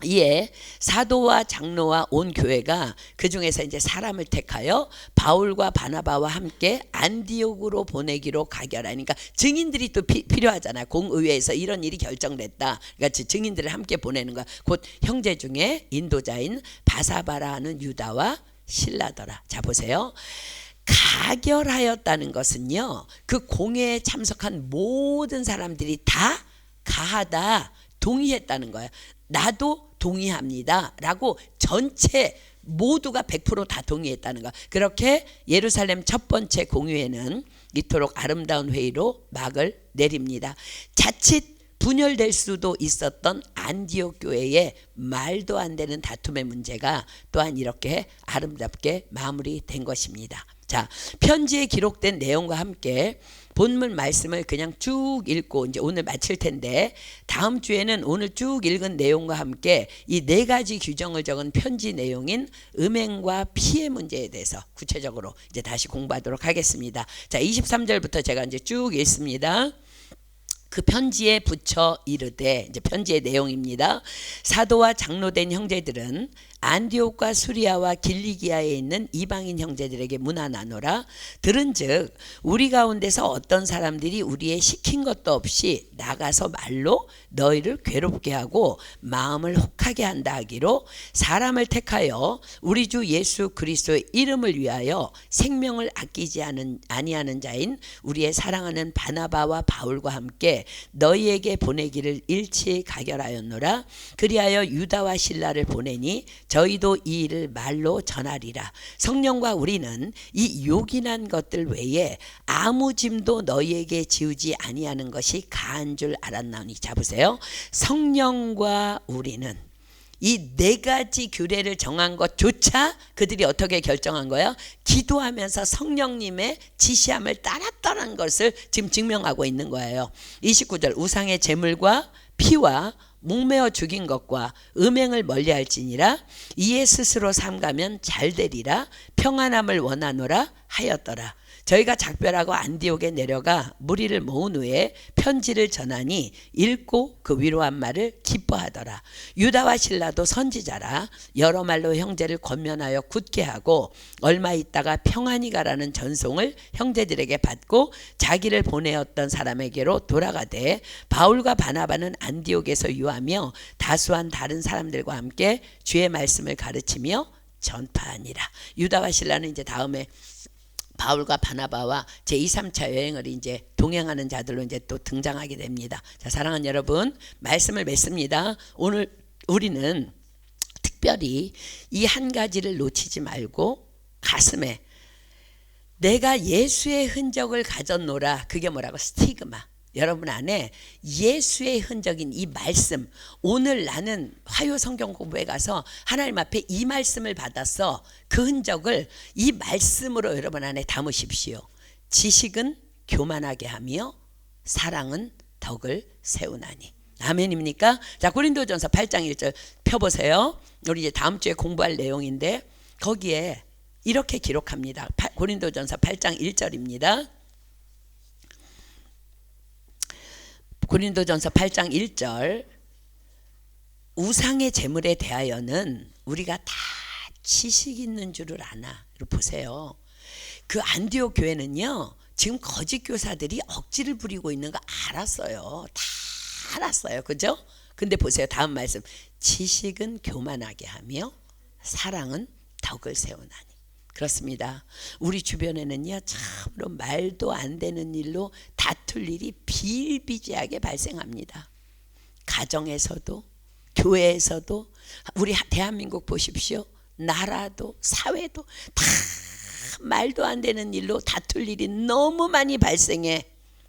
이에 사도와 장로와 온 교회가 그 중에서 이제 사람을 택하여 바울과 바나바와 함께 안디옥으로 보내기로 가결하니까 증인들이 또 필요하잖아요. 공의회에서 이런 일이 결정됐다. 그러니까 증인들을 함께 보내는 거야. 곧 형제 중에 인도자인 바사바라 하는 유다와 실라더라. 자, 보세요. 가결하였다는 것은요, 그 공회에 참석한 모든 사람들이 다 가하다 동의했다는 거예요. 나도 동의합니다 라고 전체 모두가 100% 다 동의했다는 거. 그렇게 예루살렘 첫 번째 공의회는 이토록 아름다운 회의로 막을 내립니다. 자칫 분열될 수도 있었던 안디옥 교회의 말도 안 되는 다툼의 문제가 또한 이렇게 아름답게 마무리된 것입니다. 자, 편지에 기록된 내용과 함께 본문 말씀을 그냥 쭉 읽고 이제 오늘 마칠 텐데, 다음 주에는 오늘 쭉 읽은 내용과 함께 이 네 가지 규정을 적은 편지 내용인 음행과 피해 문제에 대해서 구체적으로 이제 다시 공부하도록 하겠습니다. 자, 23절부터 제가 이제 쭉 읽습니다. 그 편지에 붙여 이르되, 이제 편지의 내용입니다. 사도와 장로된 형제들은 안디옥과 수리아와 길리기아에 있는 이방인 형제들에게 문안하노라. 들은즉 우리 가운데서 어떤 사람들이 우리의 시킨 것도 없이 나가서 말로 너희를 괴롭게 하고 마음을 혹하게 한다 하기로 사람을 택하여 우리 주 예수 그리스도의 이름을 위하여 생명을 아끼지 아니하는 자인 우리의 사랑하는 바나바와 바울과 함께 너희에게 보내기를 일치 가결하였노라. 그리하여 유다와 실라를 보내니 저희도 이 일을 말로 전하리라. 성령과 우리는 이 요긴한 것들 외에 아무 짐도 너희에게 지우지 아니하는 것이 가한 줄 알았나니. 자, 보세요. 성령과 우리는 이 네 가지 규례를 정한 것조차 그들이 어떻게 결정한 거예요? 기도하면서 성령님의 지시함을 따랐다는 것을 지금 증명하고 있는 거예요. 29절 우상의 제물과 피와 목매어 죽인 것과 음행을 멀리할지니라. 이에 스스로 삼가면 잘되리라. 평안함을 원하노라 하였더라. 저희가 작별하고 안디옥에 내려가 무리를 모은 후에 편지를 전하니 읽고 그 위로한 말을 기뻐하더라. 유다와 실라도 선지자라. 여러 말로 형제를 권면하여 굳게 하고 얼마 있다가 평안히 가라는 전송을 형제들에게 받고 자기를 보내었던 사람에게로 돌아가되, 바울과 바나바는 안디옥에서 유하며 다수한 다른 사람들과 함께 주의 말씀을 가르치며 전파하니라. 유다와 실라는 이제 다음에 바울과 바나바와 제2, 3차 여행을 이제 동행하는 자들로 이제 또 등장하게 됩니다. 자, 사랑하는 여러분, 말씀을 맺습니다. 오늘 우리는 특별히 이 한 가지를 놓치지 말고 가슴에 내가 예수의 흔적을 가졌노라. 그게 뭐라고? 스티그마. 여러분 안에 예수의 흔적인 이 말씀, 오늘 나는 화요 성경 공부에 가서 하나님 앞에 이 말씀을 받았어. 그 흔적을 이 말씀으로 여러분 안에 담으십시오. 지식은 교만하게 하며 사랑은 덕을 세우나니. 아멘입니까? 자, 고린도전서 8장 1절 펴보세요. 우리 이제 다음 주에 공부할 내용인데 거기에 이렇게 기록합니다. 고린도전서 8장 1절입니다. 고린도전서 8장 1절 우상의 제물에 대하여는 우리가 다 지식 있는 줄을 아나. 보세요. 그 안디옥 교회는요, 지금 거짓 교사들이 억지를 부리고 있는 거 알았어요. 다 알았어요. 그죠? 근데 보세요. 다음 말씀. 지식은 교만하게 하며 사랑은 덕을 세우나니. 그렇습니다. 우리 주변에는요, 참으로 말도 안 되는 일로 다툴 일이 비일비재하게 발생합니다. 가정에서도, 교회에서도, 우리 대한민국 보십시오. 나라도, 사회도 다 말도 안 되는 일로 다툴 일이 너무 많이 발생해.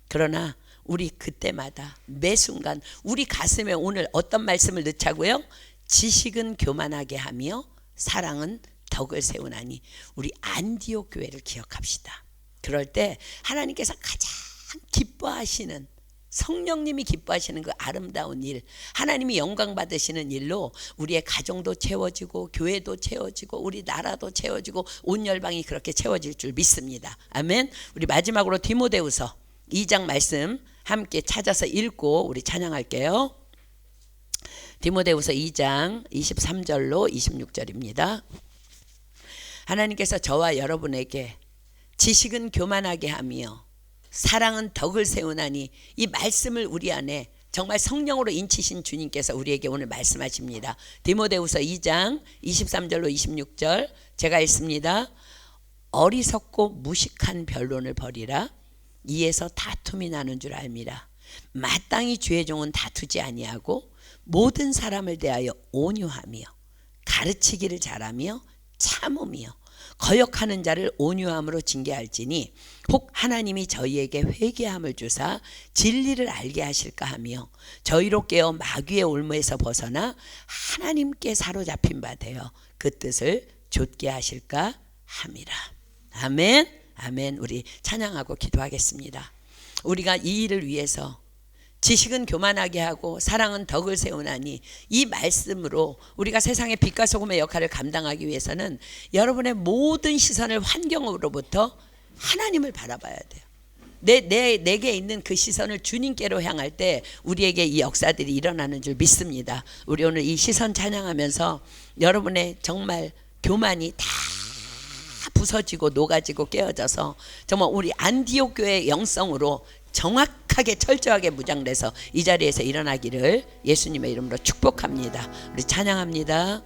그러나 우리 그때마다 매 순간 우리 가슴에 오늘 어떤 말씀을 넣자고요? 지식은 교만하게 하며 사랑은 덕을 세우나니. 우리 안디옥 교회를 기억합시다. 그럴 때 하나님께서 가장 기뻐하시는, 성령님이 기뻐하시는 그 아름다운 일, 하나님이 영광 받으시는 일로 우리의 가정도 채워지고 교회도 채워지고 우리 나라도 채워지고 온 열방이 그렇게 채워질 줄 믿습니다. 아멘. 우리 마지막으로 디모데후서 2장 말씀 함께 찾아서 읽고 우리 찬양할게요. 디모데후서 2장 23절로 26절입니다. 하나님께서 저와 여러분에게 지식은 교만하게 하며 사랑은 덕을 세우나니, 이 말씀을 우리 안에 정말 성령으로 인치신 주님께서 우리에게 오늘 말씀하십니다. 디모데후서 2장 23절로 26절 제가 읽습니다. 어리석고 무식한 변론을 버리라. 이에서 다툼이 나는 줄 알미라. 마땅히 주의 종은 다투지 아니하고 모든 사람을 대하여 온유하며 가르치기를 잘하며 참으며 거역하는 자를 온유함으로 징계할지니 혹 하나님이 저희에게 회개함을 주사 진리를 알게 하실까 하며 저희로 깨어 마귀의 올무에서 벗어나 하나님께 사로잡힌 바 되어 그 뜻을 좇게 하실까 함이라. 아멘. 아멘. 우리 찬양하고 기도하겠습니다. 우리가 이 일을 위해서 지식은 교만하게 하고 사랑은 덕을 세우나니, 이 말씀으로 우리가 세상의 빛과 소금의 역할을 감당하기 위해서는 여러분의 모든 시선을 환경으로부터 하나님을 바라봐야 돼요. 내게 있는 그 시선을 주님께로 향할 때 우리에게 이 역사들이 일어나는 줄 믿습니다. 우리 오늘 이 시선 찬양하면서 여러분의 정말 교만이 다 부서지고 녹아지고 깨어져서 정말 우리 안디옥 교회의 영성으로 정확하게 철저하게 무장돼서 이 자리에서 일어나기를 예수님의 이름으로 축복합니다. 우리 찬양합니다.